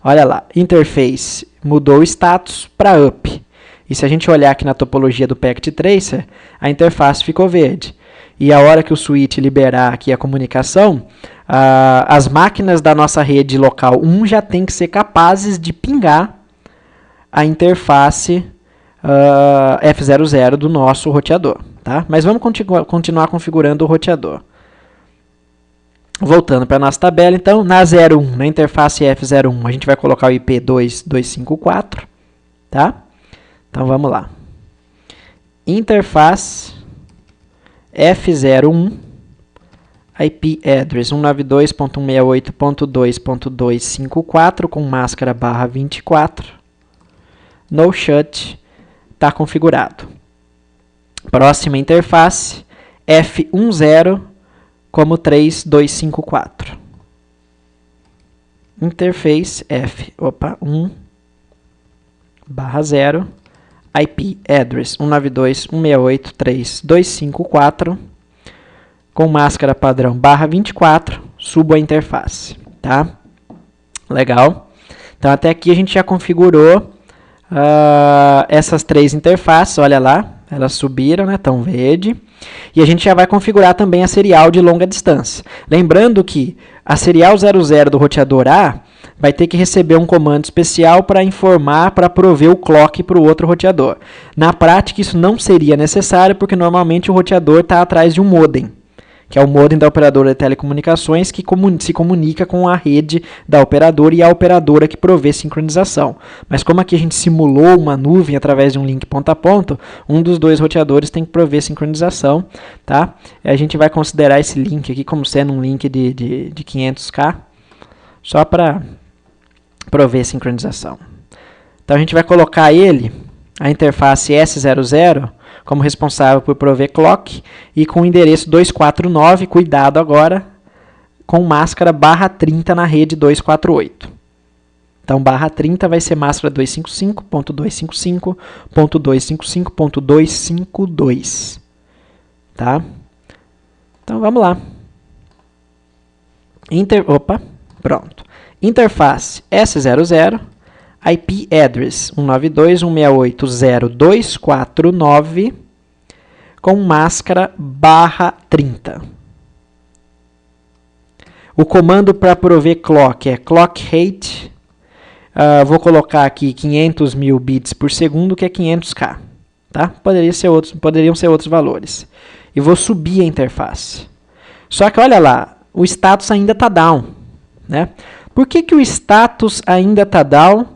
Olha lá, interface mudou o status para up. E se a gente olhar aqui na topologia do Packet Tracer, a interface ficou verde. E a hora que o switch liberar aqui a comunicação, as máquinas da nossa rede local 1 já tem que ser capazes de pingar a interface F00 do nosso roteador. Tá? Mas vamos continuar configurando o roteador. Voltando para a nossa tabela, então, na 01, na interface F01, a gente vai colocar o IP 2254. Tá? Então, vamos lá. Interface F01, IP address 192.168.2.254 com máscara /24. No shut, está configurado. Próxima interface, F10 como 3254. Interface F1/0, IP address 192.168.3.254, com máscara padrão /24, subo a interface. Tá? Legal. Então até aqui a gente já configurou essas três interfaces, olha lá. Elas subiram, né? Estão verde. E a gente já vai configurar também a serial de longa distância. Lembrando que a serial 00 do roteador A vai ter que receber um comando especial para informar, para prover o clock para o outro roteador. Na prática, isso não seria necessário, porque normalmente o roteador está atrás de um modem, que é o modem da operadora de telecomunicações que se comunica com a rede da operadora e a operadora que provê sincronização. Mas como aqui a gente simulou uma nuvem através de um link ponto a ponto, um dos dois roteadores tem que prover sincronização. Tá? A gente vai considerar esse link aqui como sendo um link de 500K, só para prover sincronização. Então a gente vai colocar ele, a interface S00, como responsável por prover clock, e com o endereço 249, cuidado agora, com máscara /30 na rede 248. Então, /30 vai ser máscara 255.255.255.252. Tá? Então, vamos lá. Pronto. Interface S00, IP address 192.168.0.249 com máscara /30. O comando para prover clock é clock rate. Vou colocar aqui 500.000 bits por segundo, que é 500K. Tá? Poderiam ser outros valores. E vou subir a interface. Só que olha lá, o status ainda está down. Né? Por que o status ainda está down?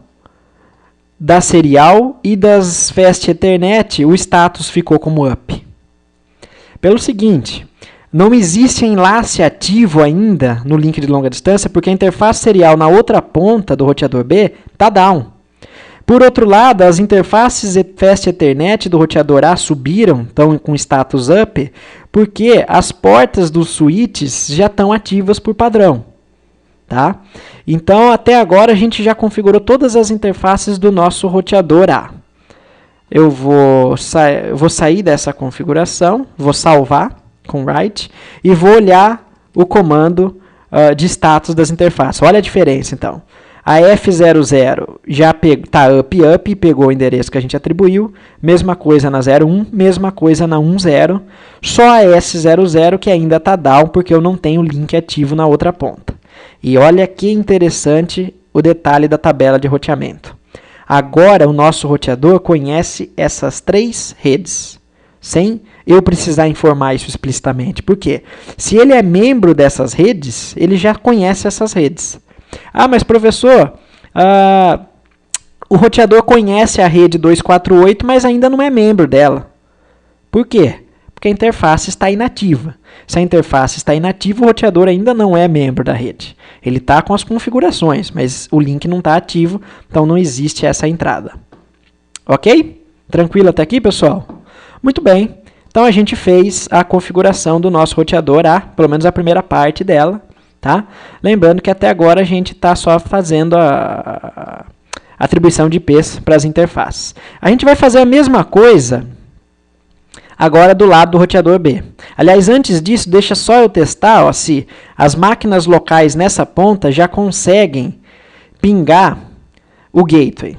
Da serial e das Fast Ethernet, o status ficou como up. Pelo seguinte, não existe enlace ativo ainda no link de longa distância, porque a interface serial na outra ponta do roteador B está down. Por outro lado, as interfaces Fast Ethernet do roteador A subiram, estão com status up, porque as portas dos switches já estão ativas por padrão. tá? Então, até agora, a gente já configurou todas as interfaces do nosso roteador A. Eu vou sair dessa configuração, vou salvar com write e vou olhar o comando de status das interfaces. Olha a diferença, então. A F00 já está up e pegou o endereço que a gente atribuiu. Mesma coisa na 01, mesma coisa na 10. Só a S00 que ainda está down porque eu não tenho link ativo na outra ponta. E olha que interessante o detalhe da tabela de roteamento. Agora o nosso roteador conhece essas 3 redes, sem eu precisar informar isso explicitamente. Por quê? Se ele é membro dessas redes, ele já conhece essas redes. Ah, mas professor, o roteador conhece a rede 248, mas ainda não é membro dela. Por quê? Porque a interface está inativa. Se a interface está inativa, o roteador ainda não é membro da rede. Ele está com as configurações, mas o link não está ativo, então não existe essa entrada. Ok? Tranquilo até aqui, pessoal? Muito bem. Então a gente fez a configuração do nosso roteador A, pelo menos a primeira parte dela. Tá? Lembrando que até agora a gente está só fazendo a atribuição de IPs para as interfaces. A gente vai fazer a mesma coisa agora do lado do roteador B. Aliás, antes disso, deixa só eu testar se as máquinas locais nessa ponta já conseguem pingar o gateway.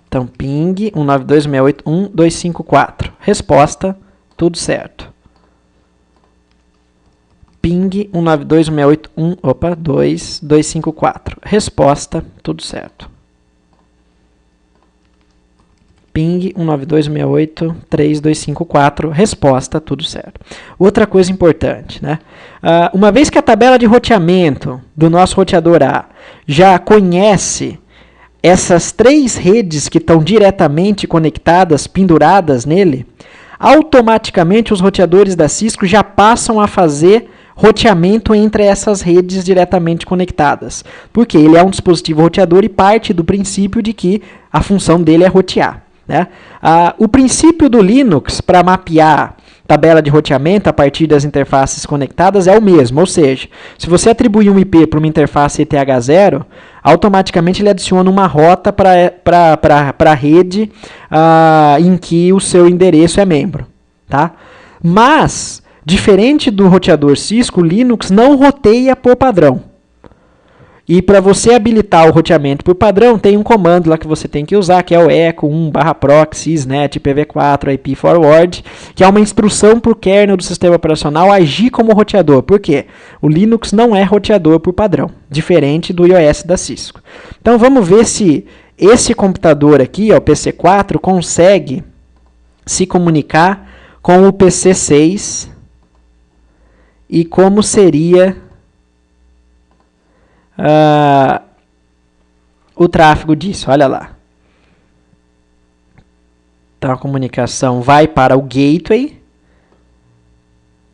Então, ping 192.168.1.254. Resposta, tudo certo. Ping 192.168.1.254. Resposta, tudo certo. Ping 192.168.3.254. Resposta, tudo certo. Outra coisa importante, né? Uma vez que a tabela de roteamento do nosso roteador A já conhece essas 3 redes que estão diretamente conectadas, penduradas nele, automaticamente os roteadores da Cisco já passam a fazer roteamento entre essas redes diretamente conectadas. Porque ele é um dispositivo roteador e parte do princípio de que a função dele é rotear. Né? O princípio do Linux para mapear tabela de roteamento a partir das interfaces conectadas é o mesmo, ou seja, se você atribuir um IP para uma interface ETH0, automaticamente ele adiciona uma rota para a rede em que o seu endereço é membro. Tá? Mas, diferente do roteador Cisco, o Linux não roteia por padrão. E para você habilitar o roteamento por padrão, tem um comando lá que você tem que usar, que é o echo 1/proxy sysnet ipv4 IP forward, que é uma instrução para o kernel do sistema operacional agir como roteador. Por quê? O Linux não é roteador por padrão, diferente do iOS da Cisco. Então vamos ver se esse computador aqui, ó, o PC4, consegue se comunicar com o PC6 e como seria o tráfego disso. Olha lá. Então a comunicação vai para o gateway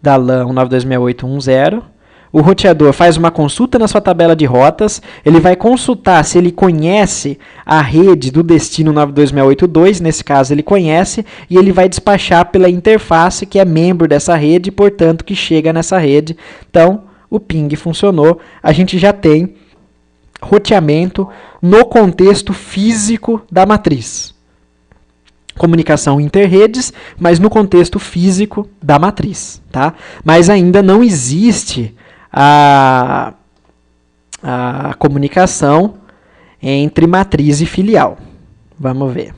da LAN 192.168.1.0. O roteador faz uma consulta na sua tabela de rotas. Ele vai consultar se ele conhece a rede do destino 92.682. Nesse caso ele conhece. E ele vai despachar pela interface que é membro dessa rede. Portanto que chega nessa rede. Então o ping funcionou. A gente já tem roteamento no contexto físico da matriz. Comunicação interredes, mas no contexto físico da matriz. Tá? Mas ainda não existe a comunicação entre matriz e filial. Vamos ver.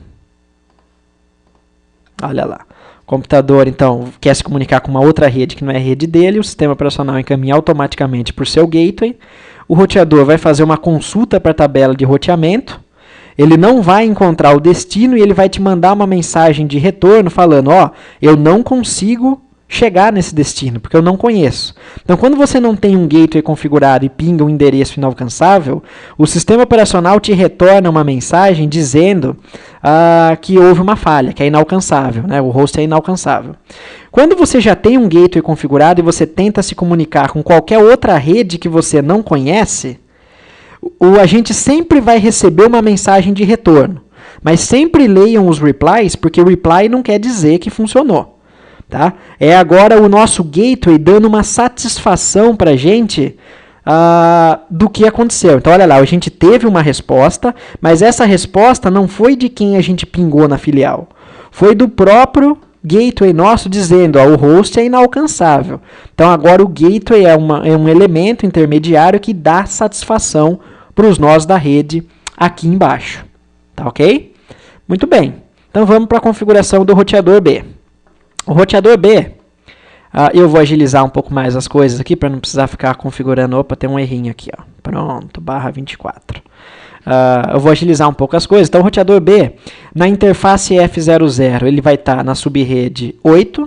Olha lá. O computador, então, quer se comunicar com uma outra rede que não é a rede dele, o sistema operacional encaminha automaticamente por seu gateway. O roteador vai fazer uma consulta para a tabela de roteamento. Ele não vai encontrar o destino e ele vai te mandar uma mensagem de retorno falando, ó, eu não consigo chegar nesse destino, porque eu não conheço. Então, quando você não tem um gateway configurado e pinga um endereço inalcançável, o sistema operacional te retorna uma mensagem dizendo que houve uma falha, que é inalcançável, né? O host é inalcançável. Quando você já tem um gateway configurado e você tenta se comunicar com qualquer outra rede que você não conhece, o agente sempre vai receber uma mensagem de retorno. Mas sempre leiam os replies, porque o reply não quer dizer que funcionou. Tá? É agora o nosso gateway dando uma satisfação para a gente do que aconteceu. Então, olha lá, a gente teve uma resposta, mas essa resposta não foi de quem a gente pingou na filial. Foi do próprio gateway nosso dizendo, ó, o host é inalcançável. Então, agora o gateway é um elemento intermediário que dá satisfação para os nós da rede aqui embaixo. Tá ok? Muito bem. Então, vamos para a configuração do roteador B. O roteador B, eu vou agilizar um pouco mais as coisas aqui para não precisar ficar configurando. Opa, tem um errinho aqui, ó. Pronto, /24. Eu vou agilizar um pouco as coisas. Então, o roteador B, na interface F00, ele vai estar na subrede 8,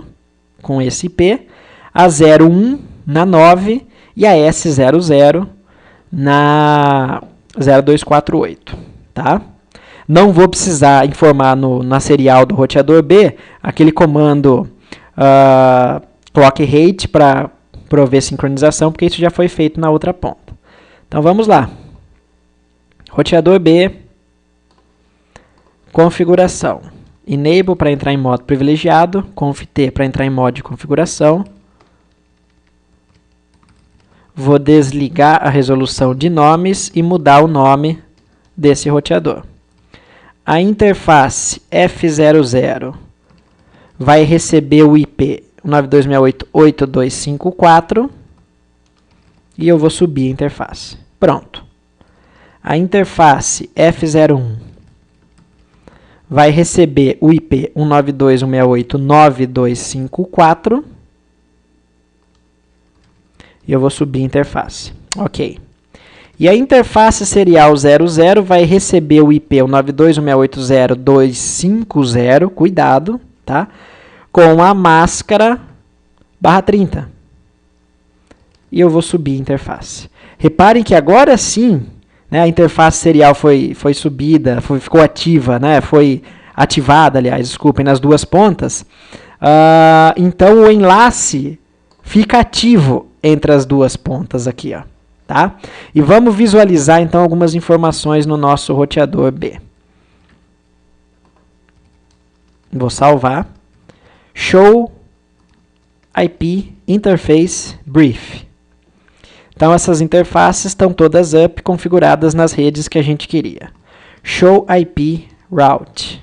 com esse IP, a 01 na 9 e a S00 na 0248, tá? Não vou precisar informar na serial do roteador B aquele comando clock rate para prover sincronização, porque isso já foi feito na outra ponta. Então vamos lá. Roteador B, configuração. Enable para entrar em modo privilegiado, conft para entrar em modo de configuração. Vou desligar a resolução de nomes e mudar o nome desse roteador. A interface F00 vai receber o IP 9268.8254 e eu vou subir a interface. Pronto. A interface F01 vai receber o IP 192.168.9254 e eu vou subir a interface. Ok. E a interface serial 00 vai receber o IP 192.168.250, cuidado, tá? Com a máscara /30. E eu vou subir a interface. Reparem que agora sim, né, a interface serial foi subida, ficou ativa, né, foi ativada, aliás, desculpem, nas duas pontas. Então o enlace fica ativo entre as duas pontas aqui, ó. Tá? E vamos visualizar então algumas informações no nosso roteador B. Vou salvar. Show IP Interface Brief. Então essas interfaces estão todas up, configuradas nas redes que a gente queria. Show IP Route.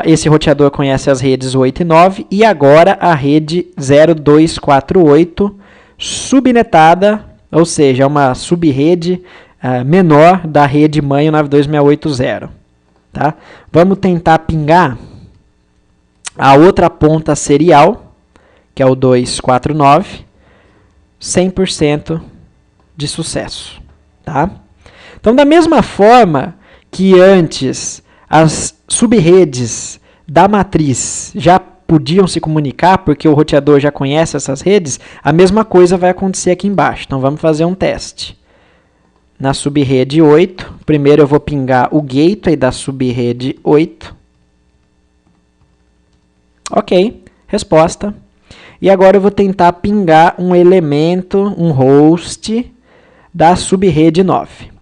Esse roteador conhece as redes 8 e 9 e agora a rede 0248 subnetada, ou seja, uma subrede menor da rede mãe 92680. Tá? Vamos tentar pingar a outra ponta serial, que é o 249, 100% de sucesso. Tá? Então, da mesma forma que antes as subredes da matriz já podiam se comunicar, porque o roteador já conhece essas redes, a mesma coisa vai acontecer aqui embaixo. Então, vamos fazer um teste. Na subrede 8, primeiro eu vou pingar o gateway da subrede 8. Ok, resposta. E agora eu vou tentar pingar um elemento, um host da subrede 9.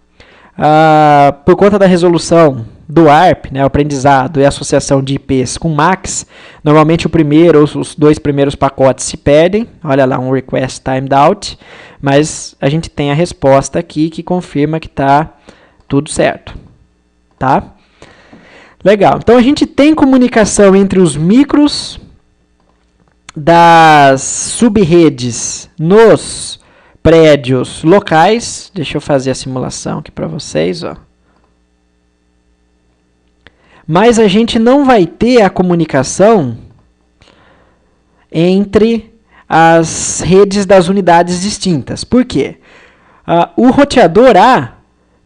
Por conta da resolução do ARP, né, o aprendizado e associação de IPs com MAX, normalmente o primeiro ou os dois primeiros pacotes se perdem. Olha lá, um request timed out, mas a gente tem a resposta aqui que confirma que está tudo certo. Tá? Legal. Então a gente tem comunicação entre os micros das subredes nos prédios locais. Deixa eu fazer a simulação aqui para vocês, ó. Mas a gente não vai ter a comunicação entre as redes das unidades distintas. Por quê? O roteador A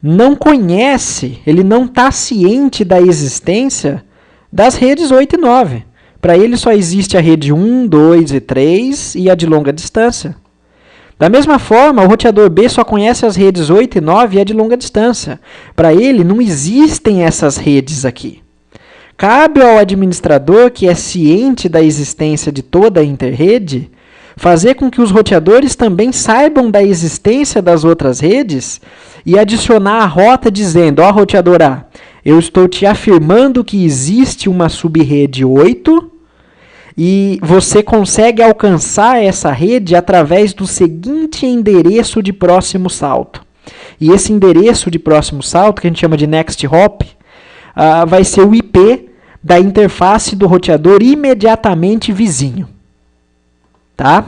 não conhece, ele não está ciente da existência das redes 8 e 9. Para ele só existe a rede 1, 2 e 3 e a de longa distância. Da mesma forma, o roteador B só conhece as redes 8 e 9 e a de longa distância. Para ele não existem essas redes aqui. Cabe ao administrador, que é ciente da existência de toda a interrede, fazer com que os roteadores também saibam da existência das outras redes e adicionar a rota dizendo, ó, roteador A, eu estou te afirmando que existe uma subrede 8 e você consegue alcançar essa rede através do seguinte endereço de próximo salto. E esse endereço de próximo salto, que a gente chama de next hop, vai ser o IP da interface do roteador imediatamente vizinho. Tá?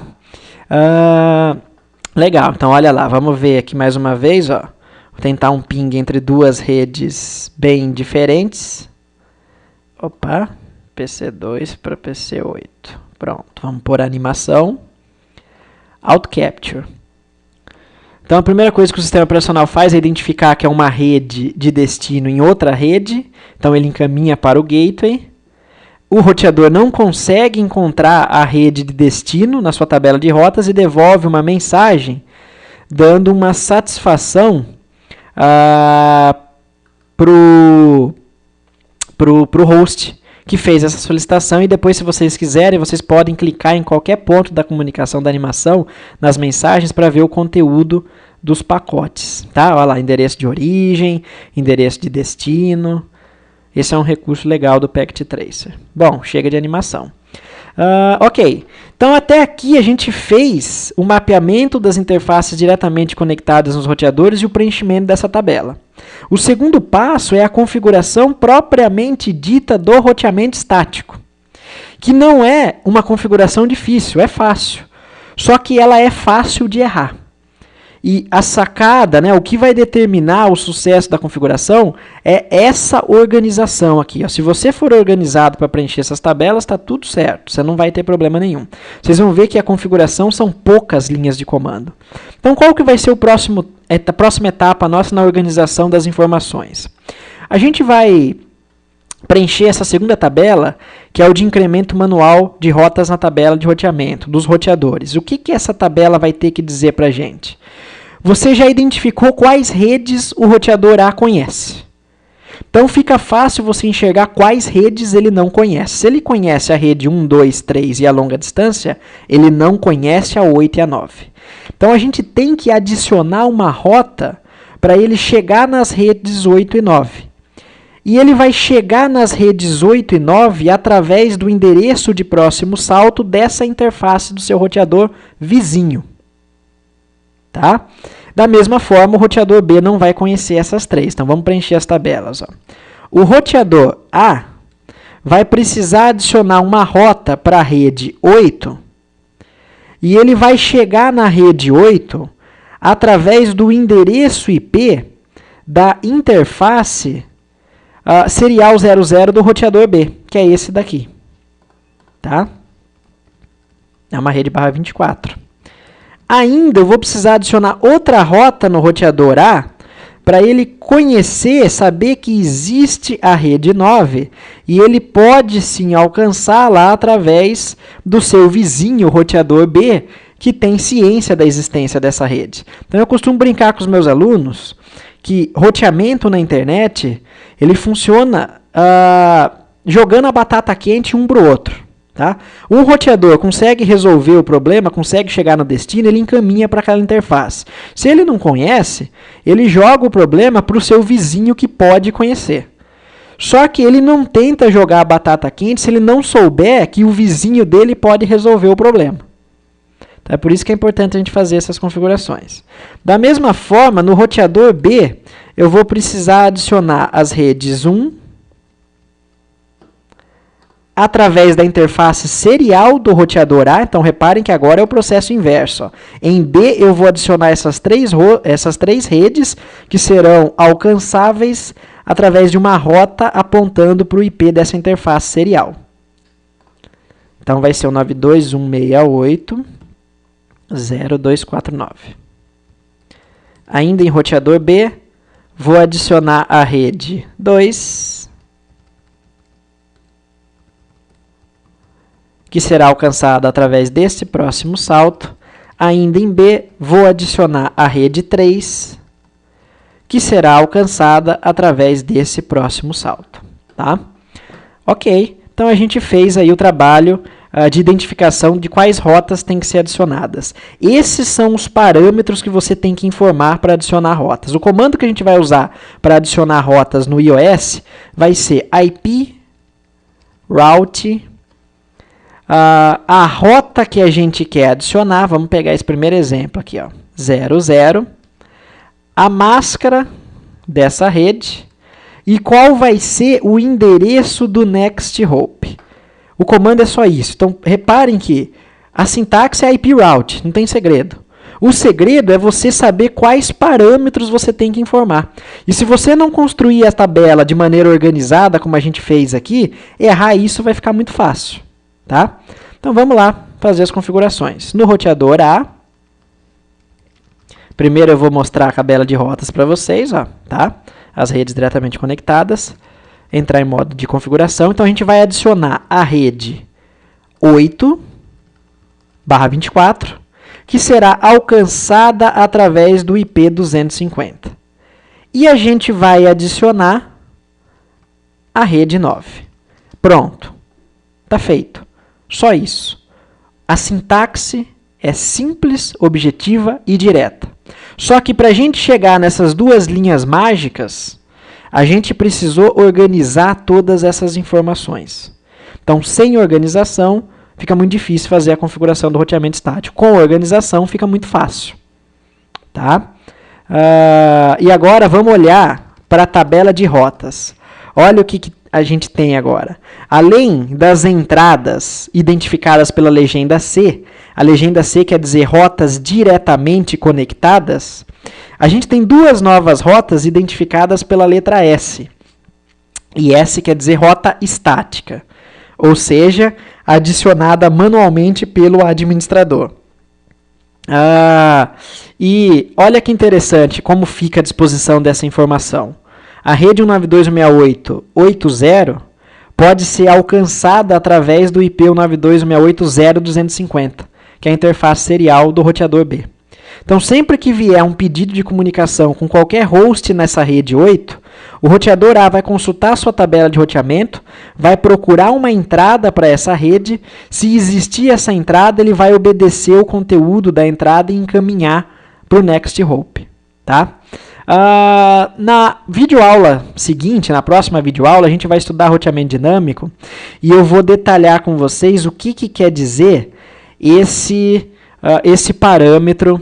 Legal, então olha lá, vamos ver aqui mais uma vez, ó. Vou tentar um ping entre duas redes bem diferentes. Opa, PC2 para PC8. Pronto, vamos por animação. Auto Capture. Então a primeira coisa que o sistema operacional faz é identificar que é uma rede de destino em outra rede. Então ele encaminha para o gateway. O roteador não consegue encontrar a rede de destino na sua tabela de rotas e devolve uma mensagem dando uma satisfação pro host que fez essa solicitação, e depois, se vocês quiserem, vocês podem clicar em qualquer ponto da comunicação da animação nas mensagens para ver o conteúdo dos pacotes, tá? Olha lá, endereço de origem, endereço de destino. Esse é um recurso legal do Packet Tracer. Bom, chega de animação. Ok, então até aqui a gente fez o mapeamento das interfaces diretamente conectadas nos roteadores e o preenchimento dessa tabela. O segundo passo é a configuração propriamente dita do roteamento estático, que não é uma configuração difícil, é fácil, só que ela é fácil de errar. E a sacada, né, o que vai determinar o sucesso da configuração é essa organização aqui. Ó. Se você for organizado para preencher essas tabelas, está tudo certo. Você não vai ter problema nenhum. Vocês vão ver que a configuração são poucas linhas de comando. Então, qual que vai ser a próxima etapa nossa na organização das informações? A gente vai preencher essa segunda tabela, que é o de incremento manual de rotas na tabela de roteamento, dos roteadores. O que essa tabela vai ter que dizer para a gente? Você já identificou quais redes o roteador A conhece. Então fica fácil você enxergar quais redes ele não conhece. Se ele conhece a rede 1, 2, 3 e a longa distância, ele não conhece a 8 e a 9. Então a gente tem que adicionar uma rota para ele chegar nas redes 8 e 9. E ele vai chegar nas redes 8 e 9 através do endereço de próximo salto dessa interface do seu roteador vizinho. Tá? Da mesma forma, o roteador B não vai conhecer essas três. Então, vamos preencher as tabelas. Ó. O roteador A vai precisar adicionar uma rota para a rede 8 e ele vai chegar na rede 8 através do endereço IP da interface serial 00 do roteador B, que é esse daqui. Tá? É uma rede /24. Ainda eu vou precisar adicionar outra rota no roteador A para ele conhecer, saber que existe a rede 9 e ele pode sim alcançá-la através do seu vizinho roteador B, que tem ciência da existência dessa rede. Então eu costumo brincar com os meus alunos que roteamento na internet ele funciona jogando a batata quente um para o outro. Tá? Um roteador consegue resolver o problema, consegue chegar no destino, ele encaminha para aquela interface. Se ele não conhece, ele joga o problema para o seu vizinho que pode conhecer. Só que ele não tenta jogar a batata quente se ele não souber que o vizinho dele pode resolver o problema. Então, é por isso que é importante a gente fazer essas configurações. Da mesma forma, no roteador B, eu vou precisar adicionar as redes 1, através da interface serial do roteador A. Então, reparem que agora é o processo inverso. Ó. Em B, eu vou adicionar essas três redes que serão alcançáveis através de uma rota apontando para o IP dessa interface serial. Então, vai ser o 92.168.0.249. Ainda em roteador B, vou adicionar a rede 2, que será alcançada através desse próximo salto. Ainda em B, vou adicionar a rede 3, que será alcançada através desse próximo salto. Tá? Ok, então a gente fez aí o trabalho de identificação de quais rotas têm que ser adicionadas. Esses são os parâmetros que você tem que informar para adicionar rotas. O comando que a gente vai usar para adicionar rotas no iOS vai ser IP route a rota que a gente quer adicionar, vamos pegar esse primeiro exemplo aqui, ó, 0, 0, a máscara dessa rede e qual vai ser o endereço do next hop. O comando é só isso. Então, reparem que a sintaxe é IP route, não tem segredo. O segredo é você saber quais parâmetros você tem que informar. E se você não construir a tabela de maneira organizada, como a gente fez aqui, errar isso vai ficar muito fácil. Tá? Então, vamos lá fazer as configurações. No roteador A, primeiro eu vou mostrar a tabela de rotas para vocês, ó, tá? As redes diretamente conectadas. Entrar em modo de configuração. Então, a gente vai adicionar a rede 8/24, que será alcançada através do IP 250. E a gente vai adicionar a rede 9. Pronto. Está feito. Só isso. A sintaxe é simples, objetiva e direta. Só que para a gente chegar nessas duas linhas mágicas, a gente precisou organizar todas essas informações. Então, sem organização, fica muito difícil fazer a configuração do roteamento estático. Com organização, fica muito fácil. Tá? E agora, vamos olhar para a tabela de rotas. Olha o que a gente tem agora. Além das entradas identificadas pela legenda C, a legenda C quer dizer rotas diretamente conectadas, a gente tem duas novas rotas identificadas pela letra S. E S quer dizer rota estática, ou seja, adicionada manualmente pelo administrador. E olha que interessante como fica a disposição dessa informação. A rede 192.168.80 pode ser alcançada através do IP 192.168.0.250, que é a interface serial do roteador B. Então, sempre que vier um pedido de comunicação com qualquer host nessa rede 8, o roteador A vai consultar a sua tabela de roteamento, vai procurar uma entrada para essa rede. Se existir essa entrada, ele vai obedecer o conteúdo da entrada e encaminhar para o next hop. Tá? Na videoaula seguinte, na próxima videoaula, a gente vai estudar roteamento dinâmico e eu vou detalhar com vocês o que quer dizer esse parâmetro,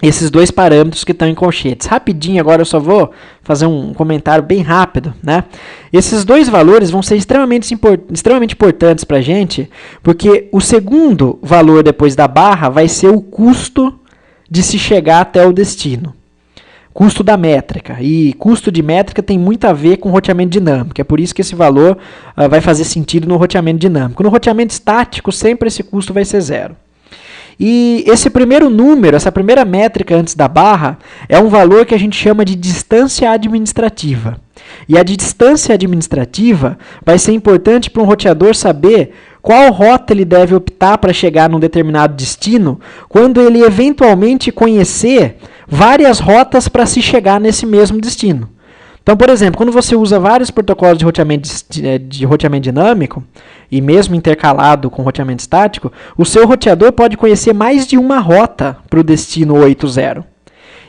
esses dois parâmetros que estão em colchetes. Rapidinho, agora eu só vou fazer um comentário bem rápido, né? Esses dois valores vão ser extremamente importantes para a gente, porque o segundo valor depois da barra vai ser o custo de se chegar até o destino. Custo da métrica. E custo de métrica tem muito a ver com roteamento dinâmico. É por isso que esse valor vai fazer sentido no roteamento dinâmico. No roteamento estático, sempre esse custo vai ser 0. E esse primeiro número, essa primeira métrica antes da barra, é um valor que a gente chama de distância administrativa. E a distância administrativa vai ser importante para um roteador saber qual rota ele deve optar para chegar num determinado destino, quando ele eventualmente conhecer várias rotas para se chegar nesse mesmo destino. Então, por exemplo, quando você usa vários protocolos de roteamento dinâmico, e mesmo intercalado com roteamento estático, o seu roteador pode conhecer mais de uma rota para o destino 8.0.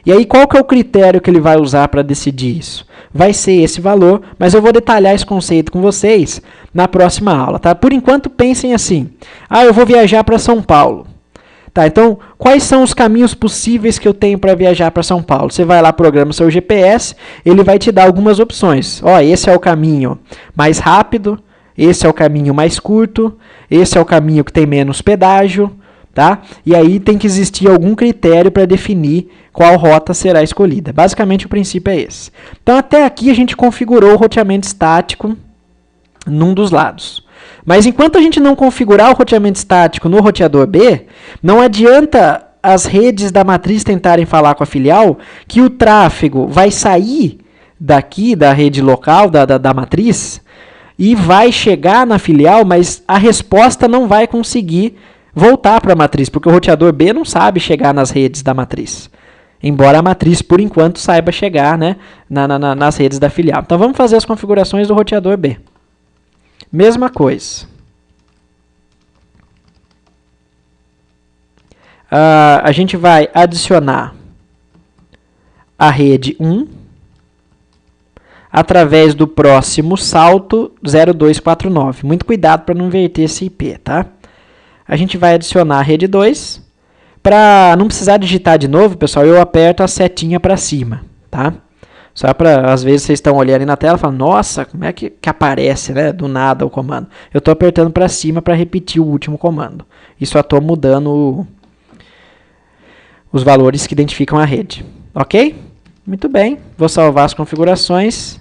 E aí, qual que é o critério que ele vai usar para decidir isso? Vai ser esse valor, mas eu vou detalhar esse conceito com vocês na próxima aula. Tá? Por enquanto, pensem assim. Eu vou viajar para São Paulo. Tá, então, quais são os caminhos possíveis que eu tenho para viajar para São Paulo? Você vai lá, programa o seu GPS, ele vai te dar algumas opções. Esse é o caminho mais rápido, esse é o caminho mais curto, esse é o caminho que tem menos pedágio, tá? E aí tem que existir algum critério para definir qual rota será escolhida. Basicamente, o princípio é esse. Então, até aqui a gente configurou o roteamento estático num dos lados. Mas enquanto a gente não configurar o roteamento estático no roteador B, não adianta as redes da matriz tentarem falar com a filial que o tráfego vai sair daqui da rede local, da matriz, e vai chegar na filial, mas a resposta não vai conseguir voltar para a matriz, porque o roteador B não sabe chegar nas redes da matriz. Embora a matriz, por enquanto, saiba chegar, né, nas redes da filial. Então, vamos fazer as configurações do roteador B. Mesma coisa. A gente vai adicionar a rede 1. através do próximo salto 0249. Muito cuidado para não inverter esse IP, tá? A gente vai adicionar a rede 2. Para não precisar digitar de novo, pessoal, eu aperto a setinha para cima, tá? Só para, às vezes, vocês estão olhando aí na tela e falam, nossa, como é que aparece, né, do nada o comando? Eu estou apertando para cima para repetir o último comando. E só estou mudando os valores que identificam a rede. Ok? Muito bem. Vou salvar as configurações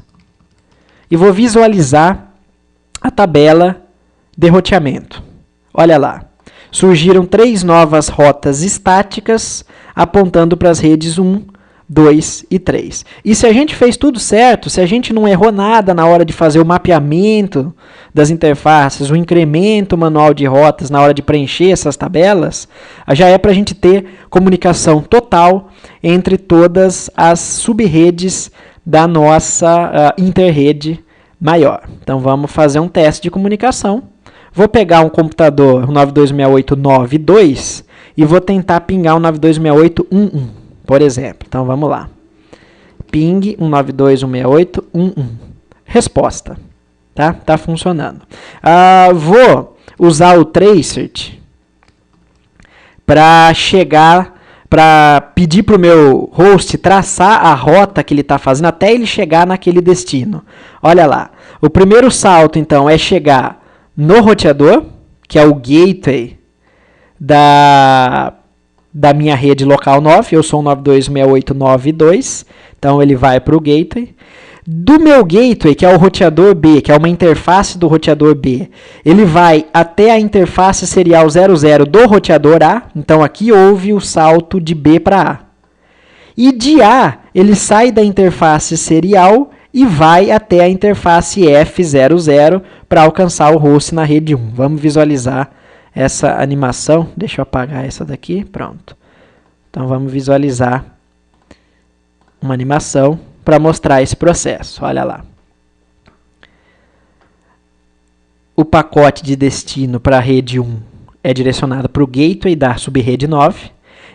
e vou visualizar a tabela de roteamento. Olha lá. Surgiram 3 novas rotas estáticas apontando para as redes 1, 2 e 3. E se a gente fez tudo certo, se a gente não errou nada na hora de fazer o mapeamento das interfaces, o incremento manual de rotas na hora de preencher essas tabelas, já é para a gente ter comunicação total entre todas as sub-redes da nossa interrede maior. Então vamos fazer um teste de comunicação. Vou pegar um computador 926892 e vou tentar pingar um 926811, por exemplo. Então vamos lá. Ping 192.168.1.1. Resposta. Tá funcionando. Vou usar o Tracert para pedir para o meu host traçar a rota que ele está fazendo até ele chegar naquele destino. Olha lá. O primeiro salto, então, é chegar no roteador, que é o gateway da minha rede local 9. Eu sou um 926892, então ele vai para o gateway. Do meu gateway, que é o roteador B, que é uma interface do roteador B, ele vai até a interface serial 00 do roteador A. Então aqui houve o salto de B para A. E de A, ele sai da interface serial e vai até a interface F00 para alcançar o host na rede 1. Vamos visualizar essa animação. Deixa eu apagar essa daqui. Pronto. Então vamos visualizar uma animação para mostrar esse processo. Olha lá. O pacote de destino para a rede 1 é direcionado para o gateway da subrede 9.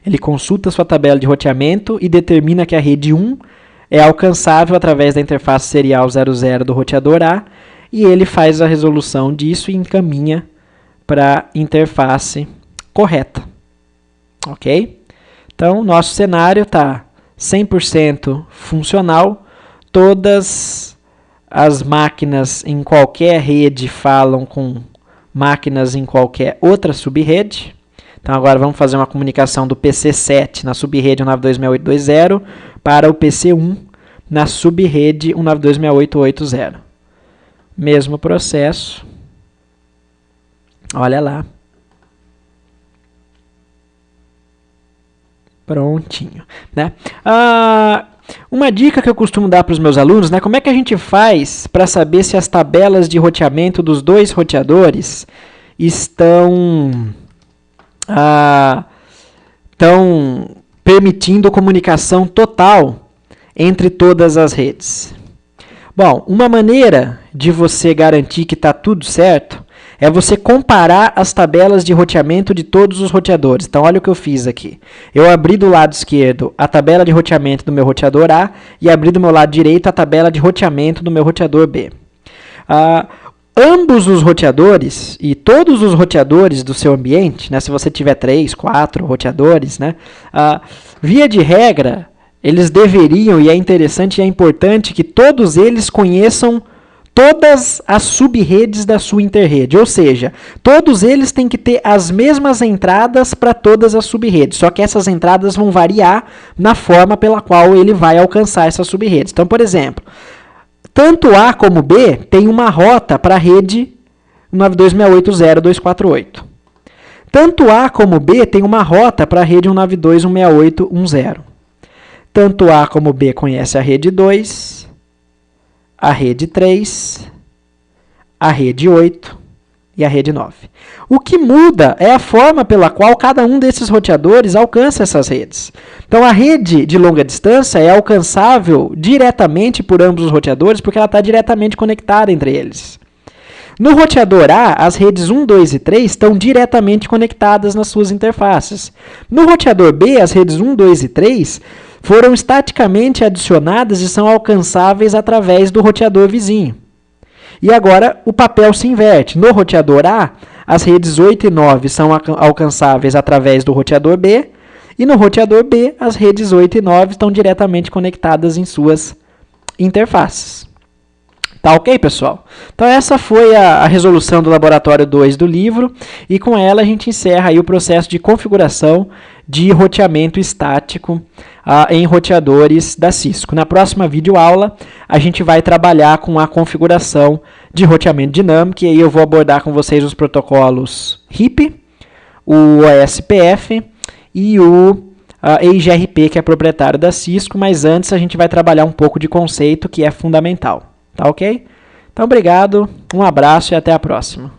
Ele consulta sua tabela de roteamento e determina que a rede 1 é alcançável através da interface serial 00 do roteador A, e ele faz a resolução disso e encaminha para a interface correta. Ok? Então, nosso cenário está 100% funcional. Todas as máquinas em qualquer rede falam com máquinas em qualquer outra subrede. Então, agora vamos fazer uma comunicação do PC7 na subrede 192.6820 para o PC1 na subrede 192.6880. Mesmo processo. Olha lá. Prontinho. Né? Uma dica que eu costumo dar para os meus alunos, né? Como é que a gente faz para saber se as tabelas de roteamento dos dois roteadores estão permitindo comunicação total entre todas as redes? Bom, uma maneira de você garantir que está tudo certo é você comparar as tabelas de roteamento de todos os roteadores. Então, olha o que eu fiz aqui. Eu abri do lado esquerdo a tabela de roteamento do meu roteador A e abri do meu lado direito a tabela de roteamento do meu roteador B. Ambos os roteadores e todos os roteadores do seu ambiente, né, se você tiver 3, 4 roteadores, né, via de regra, eles deveriam, e é interessante e é importante, que todos eles conheçam todas as sub-redes da sua interrede. Ou seja, todos eles têm que ter as mesmas entradas para todas as sub-redes. Só que essas entradas vão variar na forma pela qual ele vai alcançar essas sub-redes. Então, por exemplo, tanto A como B tem uma rota para a rede 192.680248. Tanto A como B tem uma rota para a rede 192.16810. Tanto A como B conhece a rede 2, a rede 3, a rede 8 e a rede 9. O que muda é a forma pela qual cada um desses roteadores alcança essas redes. Então, a rede de longa distância é alcançável diretamente por ambos os roteadores, porque ela está diretamente conectada entre eles. No roteador A, as redes 1, 2 e 3 estão diretamente conectadas nas suas interfaces. No roteador B, as redes 1, 2 e 3 foram estaticamente adicionadas e são alcançáveis através do roteador vizinho. E agora o papel se inverte. No roteador A, as redes 8 e 9 são alcançáveis através do roteador B, e no roteador B, as redes 8 e 9 estão diretamente conectadas em suas interfaces. Tá ok, pessoal? Então essa foi a resolução do laboratório 2 do livro, e com ela a gente encerra aí o processo de configuração de roteamento estático em roteadores da Cisco. Na próxima videoaula, a gente vai trabalhar com a configuração de roteamento dinâmico, e aí eu vou abordar com vocês os protocolos RIP, o OSPF e o EIGRP, que é proprietário da Cisco, mas antes a gente vai trabalhar um pouco de conceito, que é fundamental. Tá ok? Então, obrigado, um abraço e até a próxima.